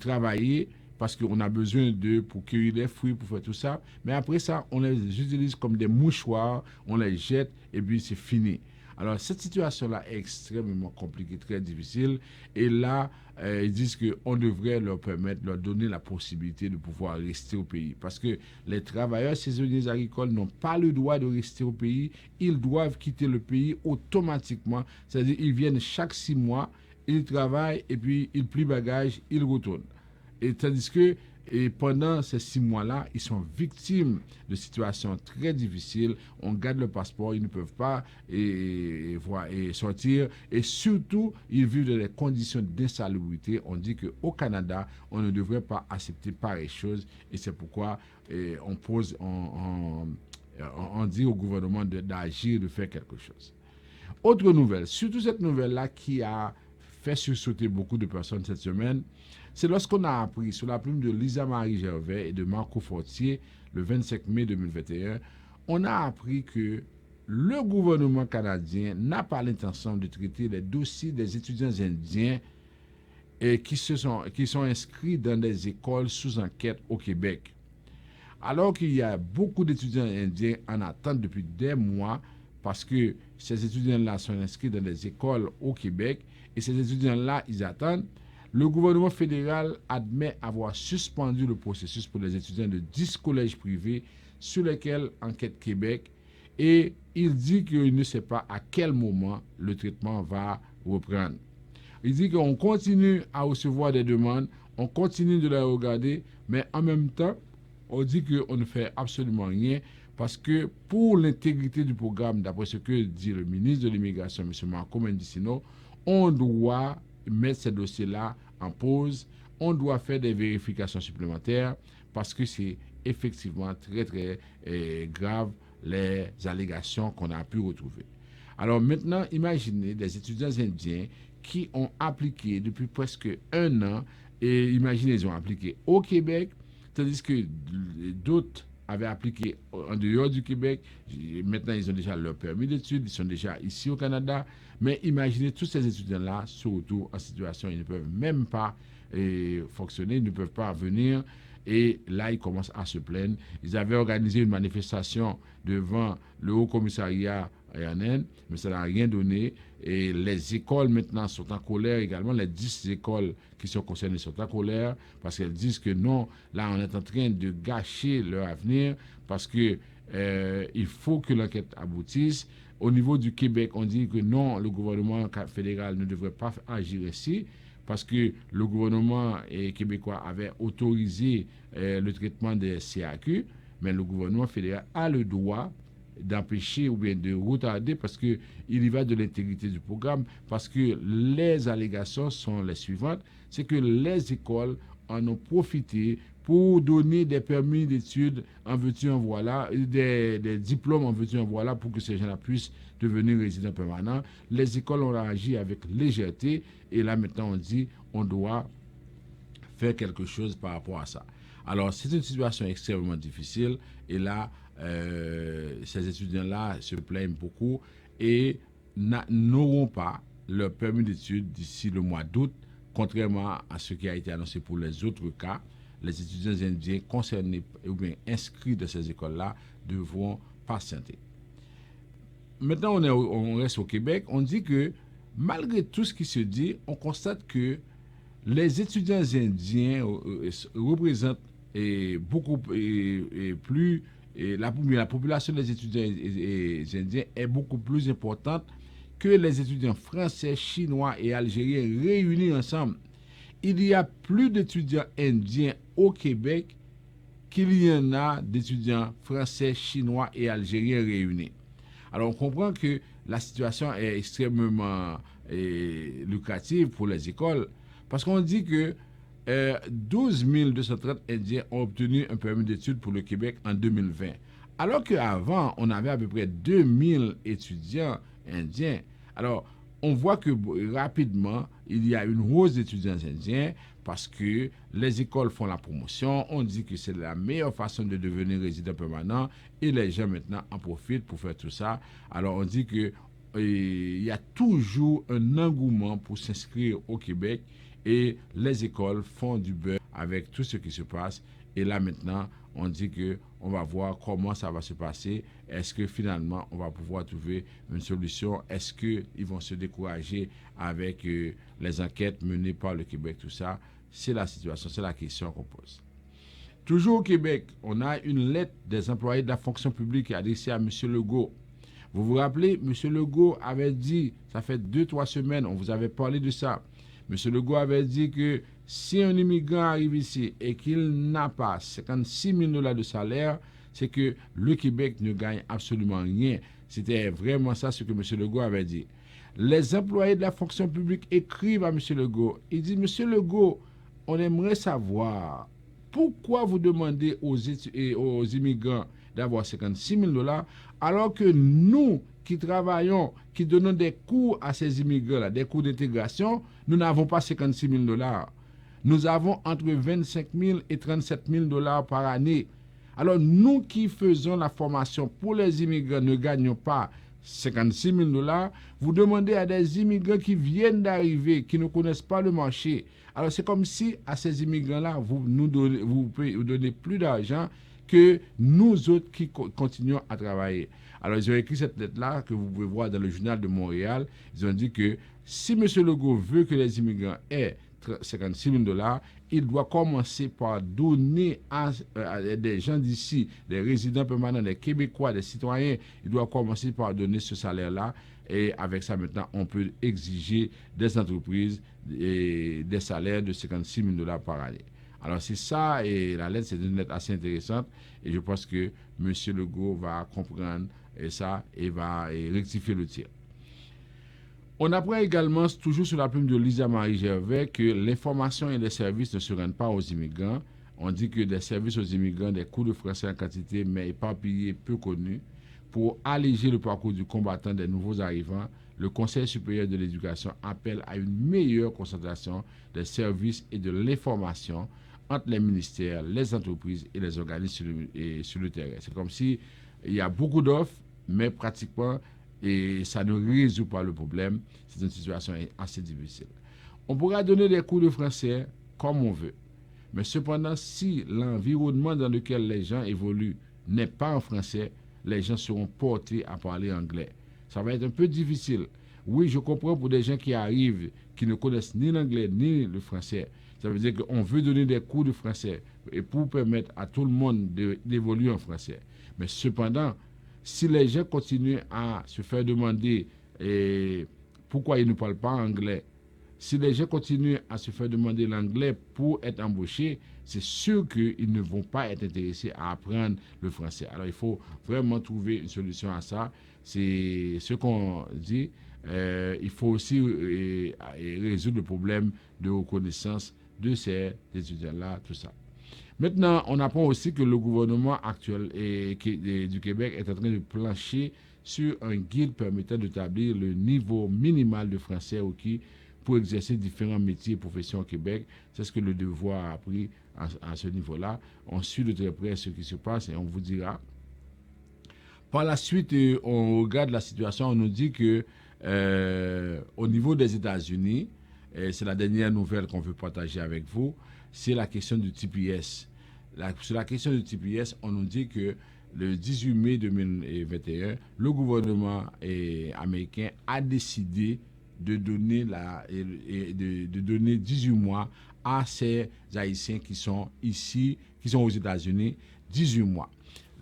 travailler parce qu'on a besoin d'eux pour cueillir les fruits, pour faire tout ça. Mais après ça, on les utilise comme des mouchoirs, on les jette et puis c'est fini. Alors, cette situation-là est extrêmement compliquée, très difficile. Et là, ils disent qu'on devrait leur permettre, leur donner la possibilité de pouvoir rester au pays. Parce que les travailleurs saisonniers agricoles n'ont pas le droit de rester au pays. Ils doivent quitter le pays automatiquement. C'est-à-dire, ils viennent chaque 6 mois, ils travaillent et puis ils plient bagages, ils retournent. Et tandis que pendant ces 6 mois-là, ils sont victimes de situations très difficiles. On garde le passeport, ils ne peuvent pas sortir. Et surtout, ils vivent dans des conditions d'insalubrité. On dit qu'au Canada, on ne devrait pas accepter pareille chose. Et c'est pourquoi on dit au gouvernement d'agir, de faire quelque chose. Autre nouvelle, surtout cette nouvelle-là qui a fait sursauter beaucoup de personnes cette semaine, c'est lorsqu'on a appris sous la plume de Lisa Marie Gervais et de Marco Fortier le 25 mai 2021, on a appris que le gouvernement canadien n'a pas l'intention de traiter les dossiers des étudiants indiens qui sont inscrits dans des écoles sous enquête au Québec. Alors qu'il y a beaucoup d'étudiants indiens en attente depuis des mois parce que ces étudiants-là sont inscrits dans des écoles au Québec et ces étudiants-là, ils attendent. Le gouvernement fédéral admet avoir suspendu le processus pour les étudiants de 10 collèges privés sur lesquels enquête Québec et il dit qu'il ne sait pas à quel moment le traitement va reprendre. Il dit qu'on continue à recevoir des demandes, on continue de les regarder, mais en même temps, on dit qu'on ne fait absolument rien parce que pour l'intégrité du programme, d'après ce que dit le ministre de l'Immigration, M. Marco Mendicino, on doit mettre ces dossiers-là en pause, on doit faire des vérifications supplémentaires parce que c'est effectivement très très grave les allégations qu'on a pu retrouver. Alors maintenant, imaginez des étudiants indiens qui ont appliqué depuis presque 1 an et imaginez, ils ont appliqué au Québec, tandis que d'autres avaient appliqué en dehors du Québec. Maintenant, ils ont déjà leur permis d'études, ils sont déjà ici au Canada. Mais imaginez tous ces étudiants-là se retrouvent en situation, ils ne peuvent même pas fonctionner, ils ne peuvent pas venir. Et là, ils commencent à se plaindre. Ils avaient organisé une manifestation devant le Haut-Commissariat en Inde, mais ça n'a rien donné. Et les écoles maintenant sont en colère également. Les 10 écoles qui sont concernées sont en colère parce qu'elles disent que non, là on est en train de gâcher leur avenir parce que il faut que l'enquête aboutisse. Au niveau du Québec, on dit que non, le gouvernement fédéral ne devrait pas agir ici parce que le gouvernement québécois avait autorisé le traitement des CAQ, mais le gouvernement fédéral a le droit d'empêcher ou bien de retarder parce qu'il y va de l'intégrité du programme, parce que les allégations sont les suivantes, c'est que les écoles en ont profité pour donner des permis d'études en veux-tu en voilà, des diplômes en veux-tu en voilà pour que ces gens-là puissent devenir résidents permanents. Les écoles ont agi avec légèreté et là maintenant on dit on doit faire quelque chose par rapport à ça. Alors c'est une situation extrêmement difficile et là ces étudiants-là se plaignent beaucoup et n'auront pas leur permis d'études d'ici le mois d'août, contrairement à ce qui a été annoncé pour les autres cas. Les étudiants indiens concernés ou bien inscrits dans ces écoles-là devront patienter. Maintenant, on reste au Québec. On dit que malgré tout ce qui se dit, on constate que les étudiants indiens représentent beaucoup plus... la population des étudiants indiens est beaucoup plus importante que les étudiants français, chinois et algériens réunis ensemble. Il y a plus d'étudiants indiens au Québec qu'il y en a d'étudiants français, chinois et algériens réunis. Alors on comprend que la situation est extrêmement lucrative pour les écoles parce qu'on dit que 12 230 Indiens ont obtenu un permis d'études pour le Québec en 2020. Alors qu'avant, on avait à peu près 2000 étudiants indiens. Alors, on voit que rapidement, il y a une hausse d'étudiants indiens parce que les écoles font la promotion. On dit que c'est la meilleure façon de devenir résident permanent et les gens maintenant en profitent pour faire tout ça. Alors, on dit que il y a toujours un engouement pour s'inscrire au Québec et les écoles font du beurre avec tout ce qui se passe. Et là maintenant, on dit que on va voir comment ça va se passer. Est-ce que finalement, on va pouvoir trouver une solution? Est-ce qu'ils vont se décourager avec les enquêtes menées par le Québec, tout ça? C'est la situation, c'est la question qu'on pose. Toujours au Québec, on a une lettre des employés de la fonction publique adressée à M. Legault. Vous vous rappelez, M. Legault avait dit, ça fait 2-3 semaines, on vous avait parlé de ça. M. Legault avait dit que si un immigrant arrive ici et qu'il n'a pas 56 000 $ de salaire, c'est que le Québec ne gagne absolument rien. C'était vraiment ça ce que M. Legault avait dit. Les employés de la fonction publique écrivent à M. Legault. Ils disent, M. Legault, on aimerait savoir pourquoi vous demandez aux immigrants d'avoir 56 000 $ alors que nous qui travaillons, qui donnons des cours à ces immigrants-là, des cours d'intégration, nous n'avons pas 56 000 $. Nous avons entre 25 000 et 37 000 $ par année. Alors, nous qui faisons la formation pour les immigrants ne gagnons pas 56 000 $. Vous demandez à des immigrants qui viennent d'arriver, qui ne connaissent pas le marché. Alors, c'est comme si à ces immigrants-là, vous donnez plus d'argent que nous autres qui continuons à travailler. Alors, ils ont écrit cette lettre-là que vous pouvez voir dans le journal de Montréal. Ils ont dit que si M. Legault veut que les immigrants aient 56 000 $, il doit commencer par donner à des gens d'ici, des résidents permanents, des Québécois, des citoyens, il doit commencer par donner ce salaire-là. Et avec ça, maintenant, on peut exiger des entreprises des salaires de 56 000 $ par année. Alors, c'est ça, et la lettre, c'est une lettre assez intéressante, et je pense que M. Legault va comprendre ça et va rectifier le tir. On apprend également, toujours sur la plume de Lisa Marie Gervais, que l'information et les services ne se rendent pas aux immigrants. On dit que des services aux immigrants, des cours de français en quantité, mais éparpillés, peu connus. Pour alléger le parcours du combattant des nouveaux arrivants, le Conseil supérieur de l'éducation appelle à une meilleure concentration des services et de l'information entre les ministères, les entreprises et les organismes sur le terrain. C'est comme si il y a beaucoup d'offres, mais pratiquement, et ça ne résout pas le problème. C'est une situation assez difficile. On pourra donner des cours de français comme on veut. Mais cependant, si l'environnement dans lequel les gens évoluent n'est pas en français, les gens seront portés à parler anglais. Ça va être un peu difficile. Oui, je comprends pour des gens qui arrivent, qui ne connaissent ni l'anglais ni le français. Ça veut dire qu'on veut donner des cours de français et pour permettre à tout le monde d'évoluer en français. Mais cependant, si les gens continuent à se faire demander pourquoi ils ne parlent pas anglais, si les gens continuent à se faire demander l'anglais pour être embauchés, c'est sûr qu'ils ne vont pas être intéressés à apprendre le français. Alors, il faut vraiment trouver une solution à ça. C'est ce qu'on dit. Il faut aussi résoudre le problème de reconnaissance de ces étudiants-là, tout ça. Maintenant, on apprend aussi que le gouvernement actuel du Québec est en train de plancher sur un guide permettant d'établir le niveau minimal de français requis pour exercer différents métiers et professions au Québec. C'est ce que le Devoir a appris à ce niveau-là. On suit de très près ce qui se passe et on vous dira. Par la suite, on regarde la situation, on nous dit que au niveau des États-Unis, c'est la dernière nouvelle qu'on veut partager avec vous, c'est la question du TPS. Sur la question du TPS, on nous dit que le 18 mai 2021, le gouvernement américain a décidé de donner, de donner 18 mois à ces Haïtiens qui sont ici, qui sont aux États-Unis, 18 mois.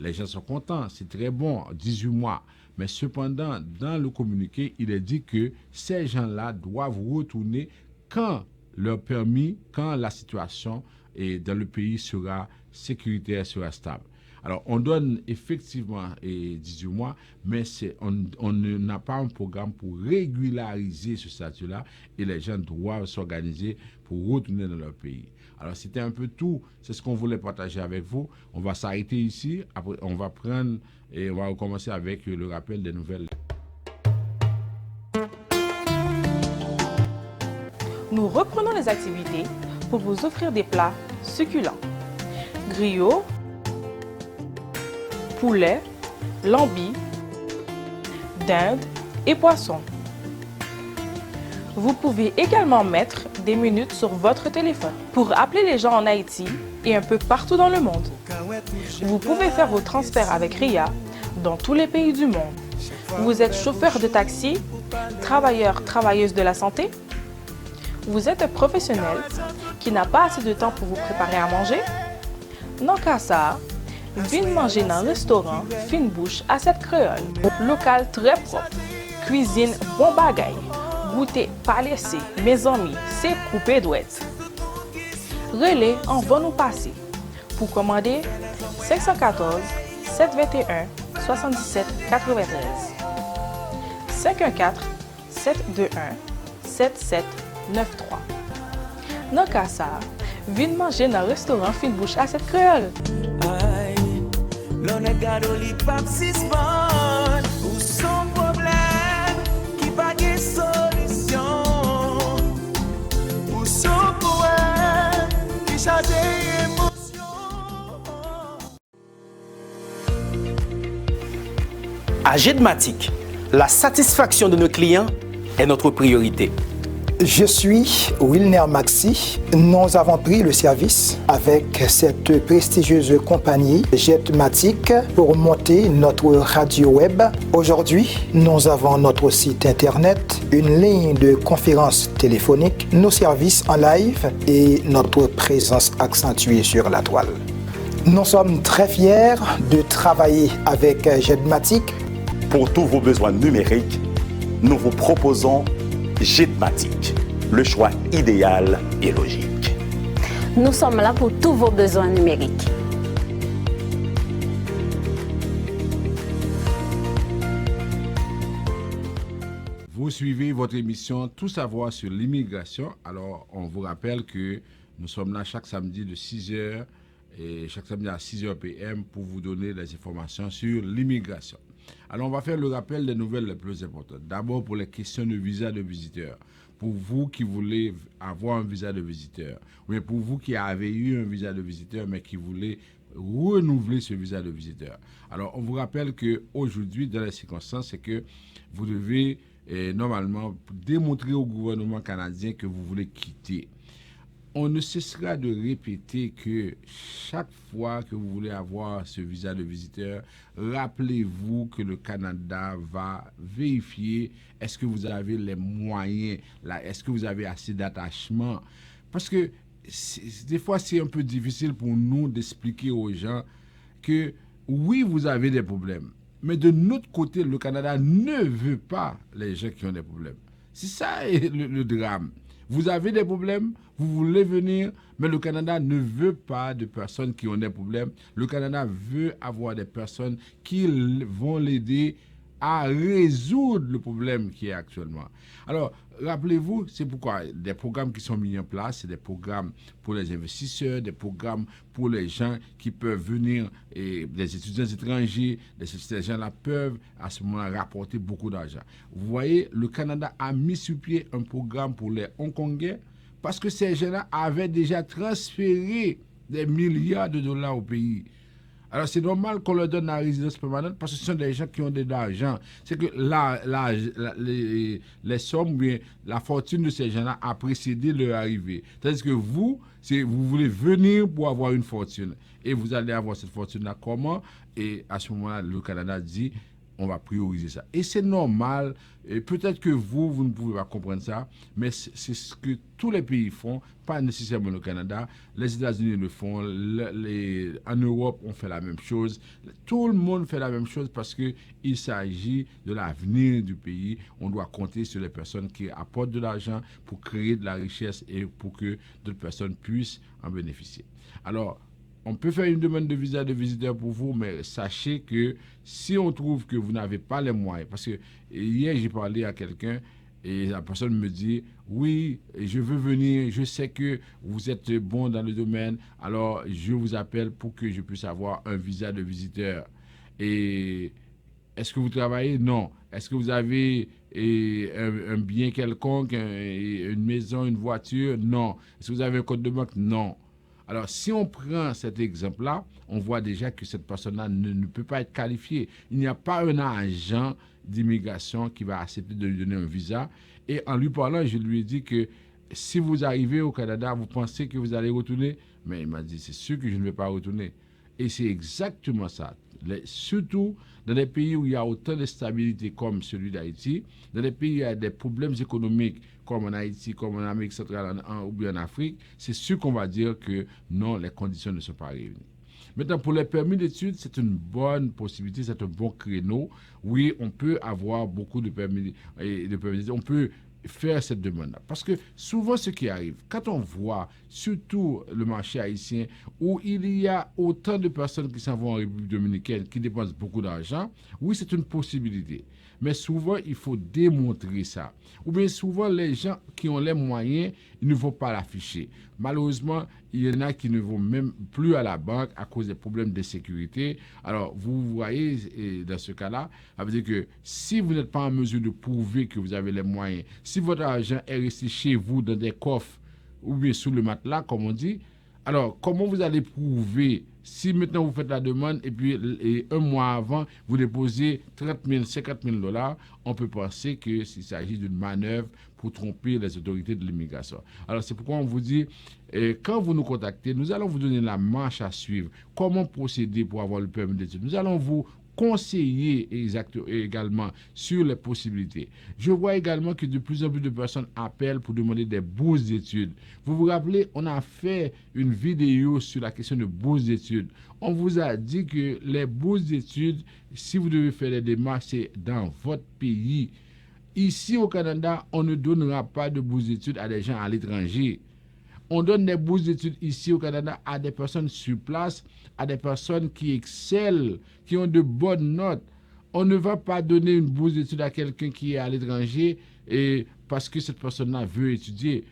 Les gens sont contents, c'est très bon, 18 mois. Mais cependant, dans le communiqué, il est dit que ces gens-là doivent retourner quand leur permis, quand la situation dans le pays sera sécuritaire, sera stable. Alors, on donne effectivement 18 mois, mais on n'a pas un programme pour régulariser ce statut-là et les gens doivent s'organiser pour retourner dans leur pays. Alors, c'était un peu tout. C'est ce qu'on voulait partager avec vous. On va s'arrêter ici. Après, on va prendre et on va recommencer avec le rappel des nouvelles. Nous reprenons les activités pour vous offrir des plats succulents. Griots, poulet, lambis, dinde et poisson. Vous pouvez également mettre des minutes sur votre téléphone pour appeler les gens en Haïti et un peu partout dans le monde. Vous pouvez faire vos transferts avec RIA dans tous les pays du monde. Vous êtes chauffeur de taxi, travailleur, travailleuse de la santé? Vous êtes un professionnel qui n'a pas assez de temps pour vous préparer à manger? Non qu'à ça, venez manger dans un restaurant Fine Bouche à cette créole. Local très propre, cuisine bon bagaille, goûter pas laissé, mes amis, c'est coupé douette. Relais en va nous passer. Pour commander, 514 721 77 93 514 721 7793. Dans cas ça, venez manger dans le restaurant Fine Bouche à cette créole. L'on est gadoli pap sisman ou son problème qui pas de solution ou son poème qui change émotion. À Jedmatic, la satisfaction de nos clients est notre priorité. Je suis Wilner Maxi. Nous avons pris le service avec cette prestigieuse compagnie Jetmatic pour monter notre radio web. Aujourd'hui, nous avons notre site internet, une ligne de conférence téléphonique, nos services en live et notre présence accentuée sur la toile. Nous sommes très fiers de travailler avec Jetmatic. Pour tous vos besoins numériques, nous vous proposons Jetmatic, le choix idéal et logique. Nous sommes là pour tous vos besoins numériques. Vous suivez votre émission Tout savoir sur l'immigration. Alors, on vous rappelle que nous sommes là chaque samedi de 6h et chaque samedi à 6h PM pour vous donner des informations sur l'immigration. Alors, on va faire le rappel des nouvelles les plus importantes. D'abord, pour les questions de visa de visiteur. Pour vous qui voulez avoir un visa de visiteur, ou bien pour vous qui avez eu un visa de visiteur, mais qui voulez renouveler ce visa de visiteur. Alors, on vous rappelle qu'aujourd'hui, dans les circonstances, c'est que vous devez normalement démontrer au gouvernement canadien que vous voulez quitter. On ne cessera de répéter que chaque fois que vous voulez avoir ce visa de visiteur, rappelez-vous que le Canada va vérifier est-ce que vous avez les moyens, est-ce que vous avez assez d'attachement. Parce que des fois, c'est un peu difficile pour nous d'expliquer aux gens que oui, vous avez des problèmes. Mais de notre côté, le Canada ne veut pas les gens qui ont des problèmes. C'est ça le drame. Vous avez des problèmes, vous voulez venir, mais le Canada ne veut pas de personnes qui ont des problèmes. Le Canada veut avoir des personnes qui vont l'aider à résoudre le problème qui est actuellement. Alors, rappelez-vous, c'est pourquoi des programmes qui sont mis en place, c'est des programmes pour les investisseurs, des programmes pour les gens qui peuvent venir, et des étudiants étrangers, ces gens-là peuvent à ce moment-là rapporter beaucoup d'argent. Vous voyez, le Canada a mis sur pied un programme pour les Hongkongais parce que ces gens-là avaient déjà transféré des milliards de dollars au pays. Alors, c'est normal qu'on leur donne la résidence permanente parce que ce sont des gens qui ont de l'argent. C'est que les sommes, bien, la fortune de ces gens-là a précédé leur arrivée. Tandis que vous voulez venir pour avoir une fortune. Et vous allez avoir cette fortune-là comment? Et à ce moment-là, le Canada dit, on va prioriser ça. Et c'est normal. Et peut-être que vous ne pouvez pas comprendre ça, mais c'est ce que tous les pays font, pas nécessairement le Canada. Les États-Unis le font, en Europe, on fait la même chose. Tout le monde fait la même chose parce qu'il s'agit de l'avenir du pays. On doit compter sur les personnes qui apportent de l'argent pour créer de la richesse et pour que d'autres personnes puissent en bénéficier. Alors, on peut faire une demande de visa de visiteur pour vous, mais sachez que si on trouve que vous n'avez pas les moyens, parce que hier j'ai parlé à quelqu'un et la personne me dit, oui, je veux venir, je sais que vous êtes bon dans le domaine, alors je vous appelle pour que je puisse avoir un visa de visiteur. Et est-ce que vous travaillez? Non. Est-ce que vous avez un bien quelconque, une maison, une voiture? Non. Est-ce que vous avez un compte de banque? Non. Alors, si on prend cet exemple-là, on voit déjà que cette personne-là ne peut pas être qualifiée. Il n'y a pas un agent d'immigration qui va accepter de lui donner un visa. Et en lui parlant, je lui ai dit que si vous arrivez au Canada, vous pensez que vous allez retourner? Mais il m'a dit, c'est sûr que je ne vais pas retourner. Et c'est exactement ça. Surtout dans des pays où il y a autant de stabilité comme celui d'Haïti, dans des pays où il y a des problèmes économiques comme en Haïti, comme en Amérique centrale ou bien en Afrique, c'est sûr qu'on va dire que non, les conditions ne sont pas réunies. Maintenant, pour les permis d'études, c'est une bonne possibilité, c'est un bon créneau. Oui, on peut avoir beaucoup de permis d'études. On peut faire cette demande-là. Parce que souvent, ce qui arrive, quand on voit surtout le marché haïtien, où il y a autant de personnes qui s'en vont en République dominicaine, qui dépensent beaucoup d'argent, oui, c'est une possibilité. Mais souvent, il faut démontrer ça. Ou bien souvent, les gens qui ont les moyens, ils ne vont pas l'afficher. Malheureusement, il y en a qui ne vont même plus à la banque à cause des problèmes de sécurité. Alors, vous voyez, dans ce cas-là, ça veut dire que si vous n'êtes pas en mesure de prouver que vous avez les moyens, si votre argent est resté chez vous dans des coffres ou bien sous le matelas, comme on dit, alors, comment vous allez prouver si maintenant vous faites la demande et puis un mois avant, vous déposez 30 000, 50 000 $, on peut penser qu'il s'agit d'une manœuvre pour tromper les autorités de l'immigration. Alors, c'est pourquoi on vous dit, quand vous nous contactez, nous allons vous donner la marche à suivre. Comment procéder pour avoir le permis d'études? Nous allons vous conseiller également sur les possibilités. Je vois également que de plus en plus de personnes appellent pour demander des bourses d'études. Vous vous rappelez, on a fait une vidéo sur la question de bourses d'études. On vous a dit que les bourses d'études, si vous devez faire des démarches, c'est dans votre pays. Ici au Canada, on ne donnera pas de bourses d'études à des gens à l'étranger. On donne des bourses d'études ici au Canada à des personnes sur place, à des personnes qui excellent, qui ont de bonnes notes. On ne va pas donner une bourse d'études à quelqu'un qui est à l'étranger et parce que cette personne-là veut étudier.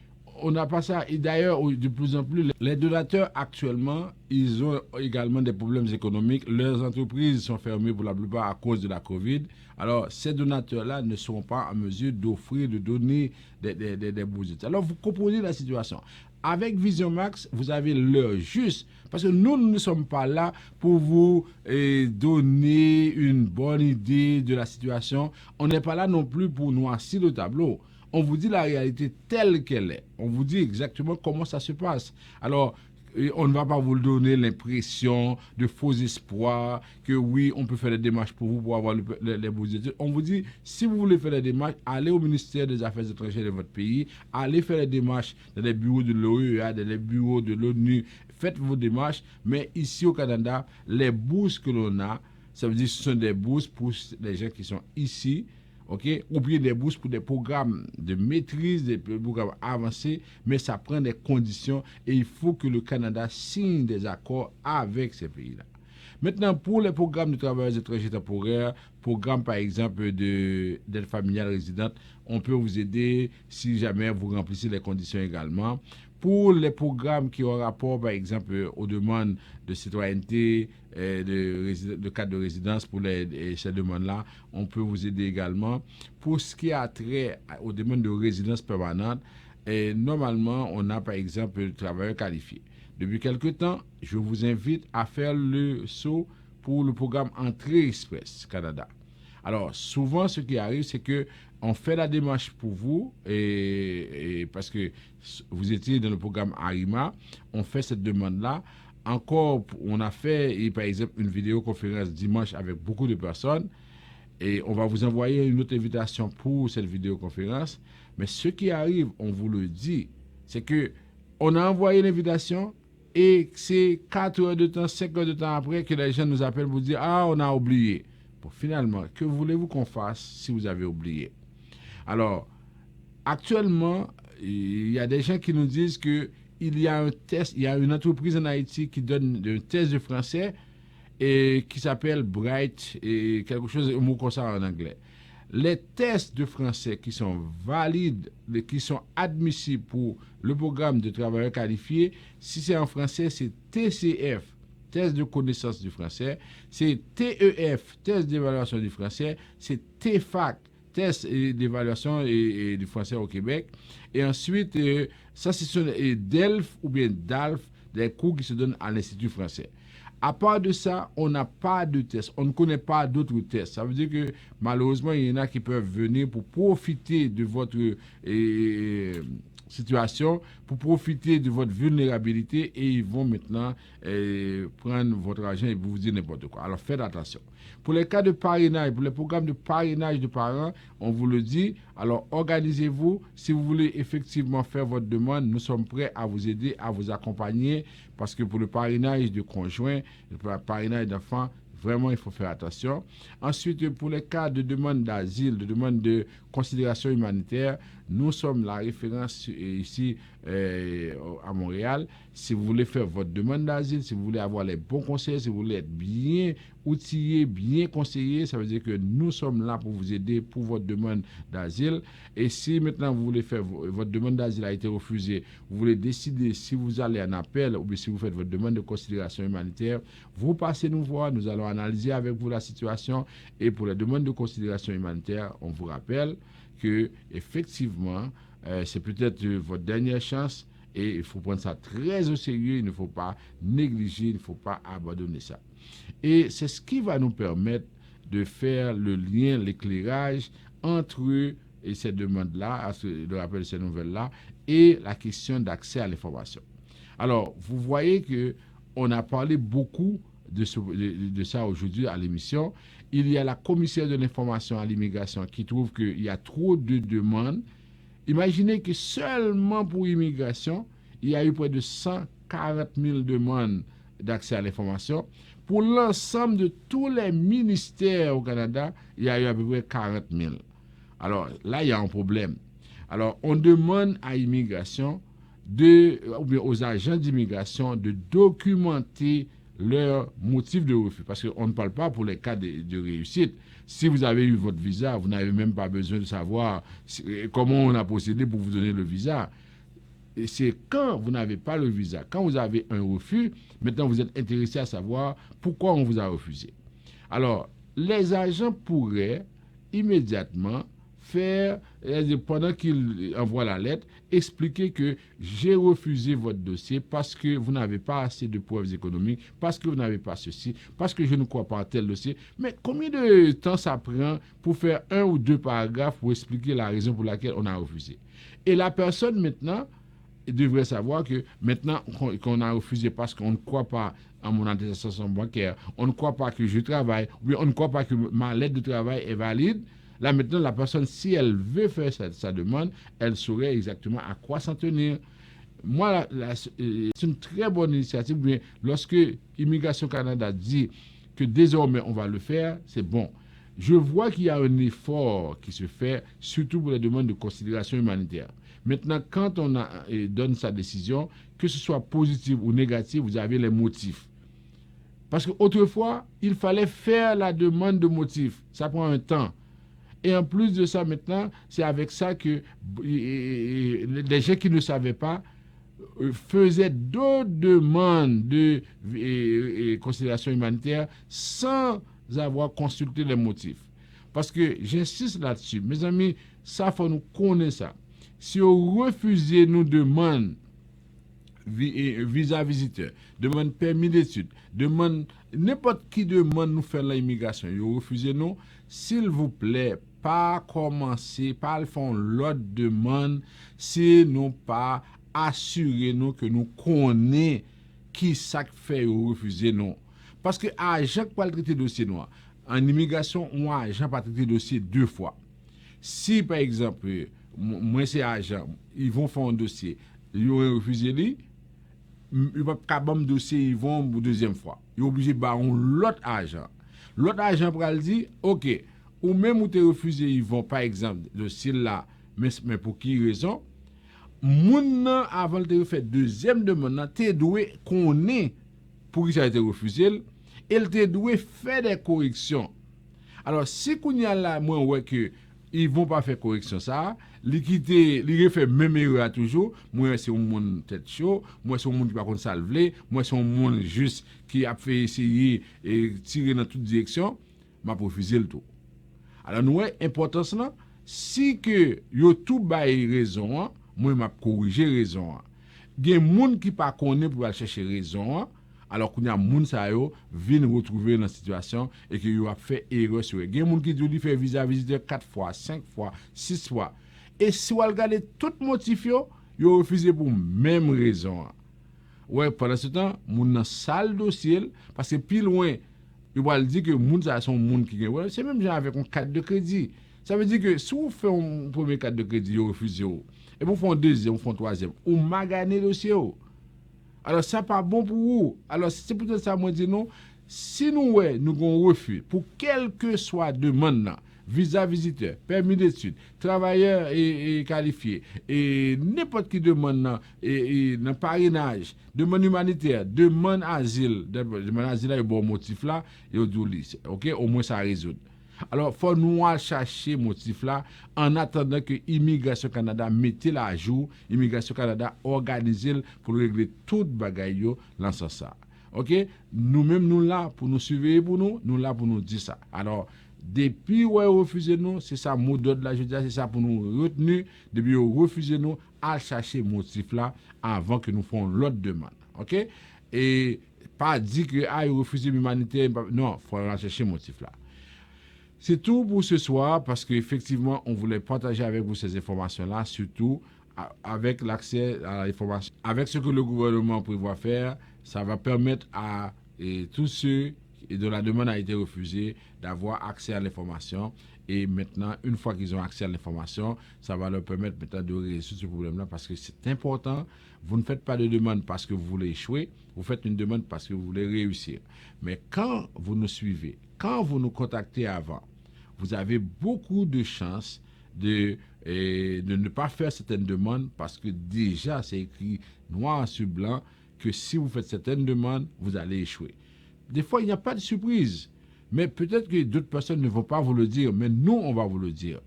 On n'a pas ça. Et d'ailleurs, de plus en plus, les donateurs actuellement, ils ont également des problèmes économiques. Leurs entreprises sont fermées pour la plupart à cause de la COVID. Alors, ces donateurs-là ne seront pas en mesure d'offrir, de donner des bourses d'études. Alors, vous comprenez la situation. Avec Vision Max, vous avez l'heure juste. Parce que nous ne sommes pas là pour vous donner une bonne idée de la situation. On n'est pas là non plus pour noircir le tableau. On vous dit la réalité telle qu'elle est. On vous dit exactement comment ça se passe. Alors, on ne va pas vous donner l'impression de faux espoirs, que oui, on peut faire des démarches pour vous pour avoir les bourses d'études. On vous dit, si vous voulez faire des démarches, allez au ministère des Affaires étrangères de votre pays, allez faire des démarches dans les bureaux de l'OEA, dans les bureaux de l'ONU, faites vos démarches, mais ici au Canada, les bourses que l'on a, ça veut dire que ce sont des bourses pour les gens qui sont ici, ok, ou bien des bourses pour des programmes de maîtrise, des programmes avancés, mais ça prend des conditions et il faut que le Canada signe des accords avec ces pays-là. Maintenant, pour les programmes de travailleurs étrangers temporaires, programme par exemple d'aide familiale résidente, on peut vous aider si jamais vous remplissez les conditions également. Pour les programmes qui ont rapport, par exemple, aux demandes de citoyenneté, de cadre de résidence pour ces demandes-là, on peut vous aider également. Pour ce qui a trait aux demandes de résidence permanente, normalement, on a par exemple le travailleur qualifié. Depuis quelque temps, je vous invite à faire le saut pour le programme Entrée Express Canada. Alors, souvent, ce qui arrive, c'est que on fait la démarche pour vous, et parce que vous étiez dans le programme ARIMA, on fait cette demande-là. Encore, on a fait, par exemple, une vidéoconférence dimanche avec beaucoup de personnes, et on va vous envoyer une autre invitation pour cette vidéoconférence. Mais ce qui arrive, on vous le dit, c'est que on a envoyé l'invitation, et c'est 4 heures de temps, 5 heures de temps après que les gens nous appellent pour dire « Ah, on a oublié ». Bon, finalement, que voulez-vous qu'on fasse si vous avez oublié? Alors, actuellement, il y a des gens qui nous disent qu'il y a un test, il y a une entreprise en Haïti qui donne un test de français et qui s'appelle Bright, et quelque chose, un mot comme ça en anglais. Les tests de français qui sont valides, qui sont admissibles pour le programme de travailleurs qualifiés, si c'est en français, c'est TCF, test de connaissance du français, c'est TEF, test d'évaluation du français, c'est TFAC, test d'évaluation et du français au Québec, et ensuite, ça c'est DELF ou bien DALF, des cours qui se donnent à l'Institut français. À part de ça, on n'a pas de tests. On ne connaît pas d'autres tests. Ça veut dire que malheureusement, il y en a qui peuvent venir pour profiter de votre situation, pour profiter de votre vulnérabilité, et ils vont maintenant prendre votre argent et vous dire n'importe quoi. Alors faites attention. Pour les cas de parrainage, pour les programmes de parrainage de parents, on vous le dit, alors organisez-vous. Si vous voulez effectivement faire votre demande, nous sommes prêts à vous aider, à vous accompagner, parce que pour le parrainage de conjoints, le parrainage d'enfants, vraiment, il faut faire attention. Ensuite, pour les cas de demande d'asile, de demande de considération humanitaire, nous sommes la référence ici à Montréal. Si vous voulez faire votre demande d'asile, si vous voulez avoir les bons conseils, si vous voulez être bien outillé, bien conseillé, ça veut dire que nous sommes là pour vous aider pour votre demande d'asile. Et si maintenant vous voulez faire votre demande d'asile a été refusée, vous voulez décider si vous allez en appel ou bien si vous faites votre demande de considération humanitaire, vous passez nous voir, nous allons analyser avec vous la situation. Et pour les demandes de considération humanitaire, on vous rappelle que effectivement, c'est peut-être votre dernière chance et il faut prendre ça très au sérieux, il ne faut pas négliger, il ne faut pas abandonner ça. Et c'est ce qui va nous permettre de faire le lien, l'éclairage entre ces demandes-là, le rappel de ces nouvelles-là, et la question d'accès à l'information. Alors, vous voyez qu'on a parlé beaucoup de ça aujourd'hui à l'émission. Il y a la commissaire de l'information à l'immigration qui trouve qu'il y a trop de demandes. Imaginez que seulement pour l'immigration, il y a eu près de 140 000 demandes d'accès à l'information. Pour l'ensemble de tous les ministères au Canada, il y a eu à peu près 40 000. Alors là, il y a un problème. Alors, on demande à l'immigration, ou bien aux agents d'immigration de documenter leur motif de refus. Parce qu'on ne parle pas pour les cas de réussite. Si vous avez eu votre visa, vous n'avez même pas besoin de savoir comment on a procédé pour vous donner le visa. Et c'est quand vous n'avez pas le visa, quand vous avez un refus, maintenant vous êtes intéressé à savoir pourquoi on vous a refusé. Alors, les agents pourraient immédiatement faire, pendant qu'ils envoient la lettre, expliquer que j'ai refusé votre dossier parce que vous n'avez pas assez de preuves économiques, parce que vous n'avez pas ceci, parce que je ne crois pas à tel dossier. Mais combien de temps ça prend pour faire 1 ou 2 paragraphes pour expliquer la raison pour laquelle on a refusé? Et la personne maintenant devrait savoir que maintenant qu'on a refusé parce qu'on ne croit pas à mon attestation bancaire, on ne croit pas que je travaille, ou on ne croit pas que ma lettre de travail est valide. Là, maintenant, la personne, si elle veut faire sa demande, elle saurait exactement à quoi s'en tenir. moi, c'est une très bonne initiative. Mais lorsque Immigration Canada dit que désormais on va le faire, c'est bon. Je vois qu'il y a un effort qui se fait, surtout pour les demandes de considération humanitaire. Maintenant, quand on donne sa décision, que ce soit positif ou négatif, vous avez les motifs. Parce qu'autrefois, il fallait faire la demande de motifs. Ça prend un temps. Et en plus de ça, maintenant, c'est avec ça que les gens qui ne savaient pas faisaient d'autres demandes de considération humanitaire sans avoir consulté les motifs. Parce que j'insiste là-dessus, mes amis, ça faut nous connaître ça. Si on refuse nos demandes visa visiteur, demande permis d'études, demande n'importe qui demande nous faire l'immigration, vous refusez nous, s'il vous plaît, pas commencer, pas faire l'autre demande, si nous pas assurer nous que nous connaissons qui ça fait refuser nous. Parce que agent qui pas traiter dossier noir en immigration, on agent pas traiter dossier 2 fois. Si par exemple, moi c'est agent, ils vont faire un dossier, ils ont refusé lui, ils vont pas bon dossier, ils vont pour 2e fois. Ils sont obligés de baron l'autre agent. L'autre agent pour dire OK, ou même où tu refusé, ils vont par exemple dossier là, mais pour qui raison? Moun nan avant de faire 2e demande, tu dois connaître pour qui ça a été refusé, et tu dois faire des corrections. Alors si qu'on y a là moi ouais que ils vont pas faire correction ça, l'équité, li refait même erreur toujours, moi c'est un monde tête chaud, moi c'est un monde qui pas contre salver, moi c'est un monde juste qui a fait essayer et tirer dans toute direction, m'a refusé le tout. Alors nous importance là, si que yo tout bail raison, moi m'a corriger raison. Gen moun qui pas connaît pour aller chercher raison, alors qu'on y a moun sa yo vinn retrouver dans situation et que yo a fait erreur sur. Gen moun qui dit faire visa visiteur 4 fois, 5 fois, 6 fois. Et si vous regardez tout motif yo refusé pour même raison. Ouais, pendant ce temps, moun nan sale dossier parce que plus loin, il va dire que moun ça son moun qui gagne. C'est même genre avec un carte de crédit. Ça veut dire que si vous faites un premier carte de crédit, vous refusez. Et vous faites un deuxième, vous faites un troisième. Vous magané le dossier. Alors, ça n'est pas bon pour vous. Alors, c'est peut-être ça, moi, je dis non. Si nous avons un refus, pour quelle que soit demande, visa visiteur, permis d'études, travailleur et qualifié, et n'importe qui demande, et parrainage, demande humanitaire, demande asile, il y a un bon motif là, et ok, au moins ça résout. Alors, il faut nous chercher motif là en attendant que Immigration Canada mette la à jour, Immigration Canada organise pour régler tout bagaille dans ce sens. OK? Nous-mêmes, nous là pour nous surveiller pour nous là pour nous dire ça. Alors, depuis vous refusez nous, c'est ça mot d'ordre là, je dis, c'est ça pour nous retenir, depuis vous refusez nous à chercher motif là avant que nous fassions l'autre demande. OK? Et pas dire que vous refusez l'humanité, non, il faut chercher motif là. C'est tout pour ce soir parce qu'effectivement, on voulait partager avec vous ces informations-là, surtout avec l'accès à l'information. Avec ce que le gouvernement prévoit faire, ça va permettre à tous ceux dont la demande a été refusée d'avoir accès à l'information. Et maintenant, une fois qu'ils ont accès à l'information, ça va leur permettre maintenant de résoudre ce problème-là parce que c'est important. Vous ne faites pas de demande parce que vous voulez échouer, vous faites une demande parce que vous voulez réussir. Mais quand vous nous suivez, quand vous nous contactez avant, vous avez beaucoup de chances de ne pas faire certaines demandes parce que déjà, c'est écrit noir sur blanc que si vous faites certaines demandes, vous allez échouer. Des fois, il n'y a pas de surprise. Mais peut-être que d'autres personnes ne vont pas vous le dire, mais nous, on va vous le dire.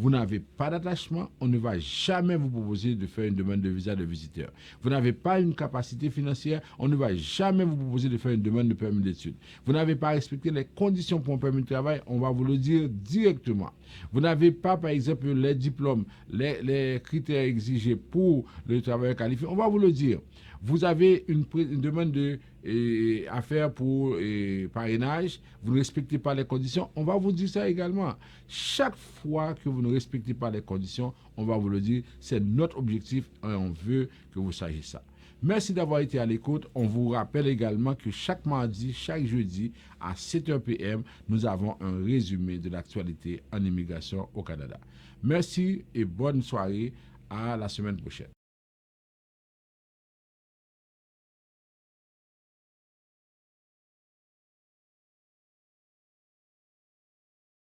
Vous n'avez pas d'attachement, on ne va jamais vous proposer de faire une demande de visa de visiteur. Vous n'avez pas une capacité financière, on ne va jamais vous proposer de faire une demande de permis d'études. Vous n'avez pas respecté les conditions pour un permis de travail, on va vous le dire directement. Vous n'avez pas, par exemple, les diplômes, les critères exigés pour le travailleur qualifié, on va vous le dire. Vous avez une demande à faire pour parrainage, vous ne respectez pas les conditions, on va vous dire ça également. Chaque fois que vous ne respectez pas les conditions, on va vous le dire, c'est notre objectif et on veut que vous sachiez ça. Merci d'avoir été à l'écoute. On vous rappelle également que chaque mardi, chaque jeudi, à 7h PM, nous avons un résumé de l'actualité en immigration au Canada. Merci et bonne soirée. À la semaine prochaine.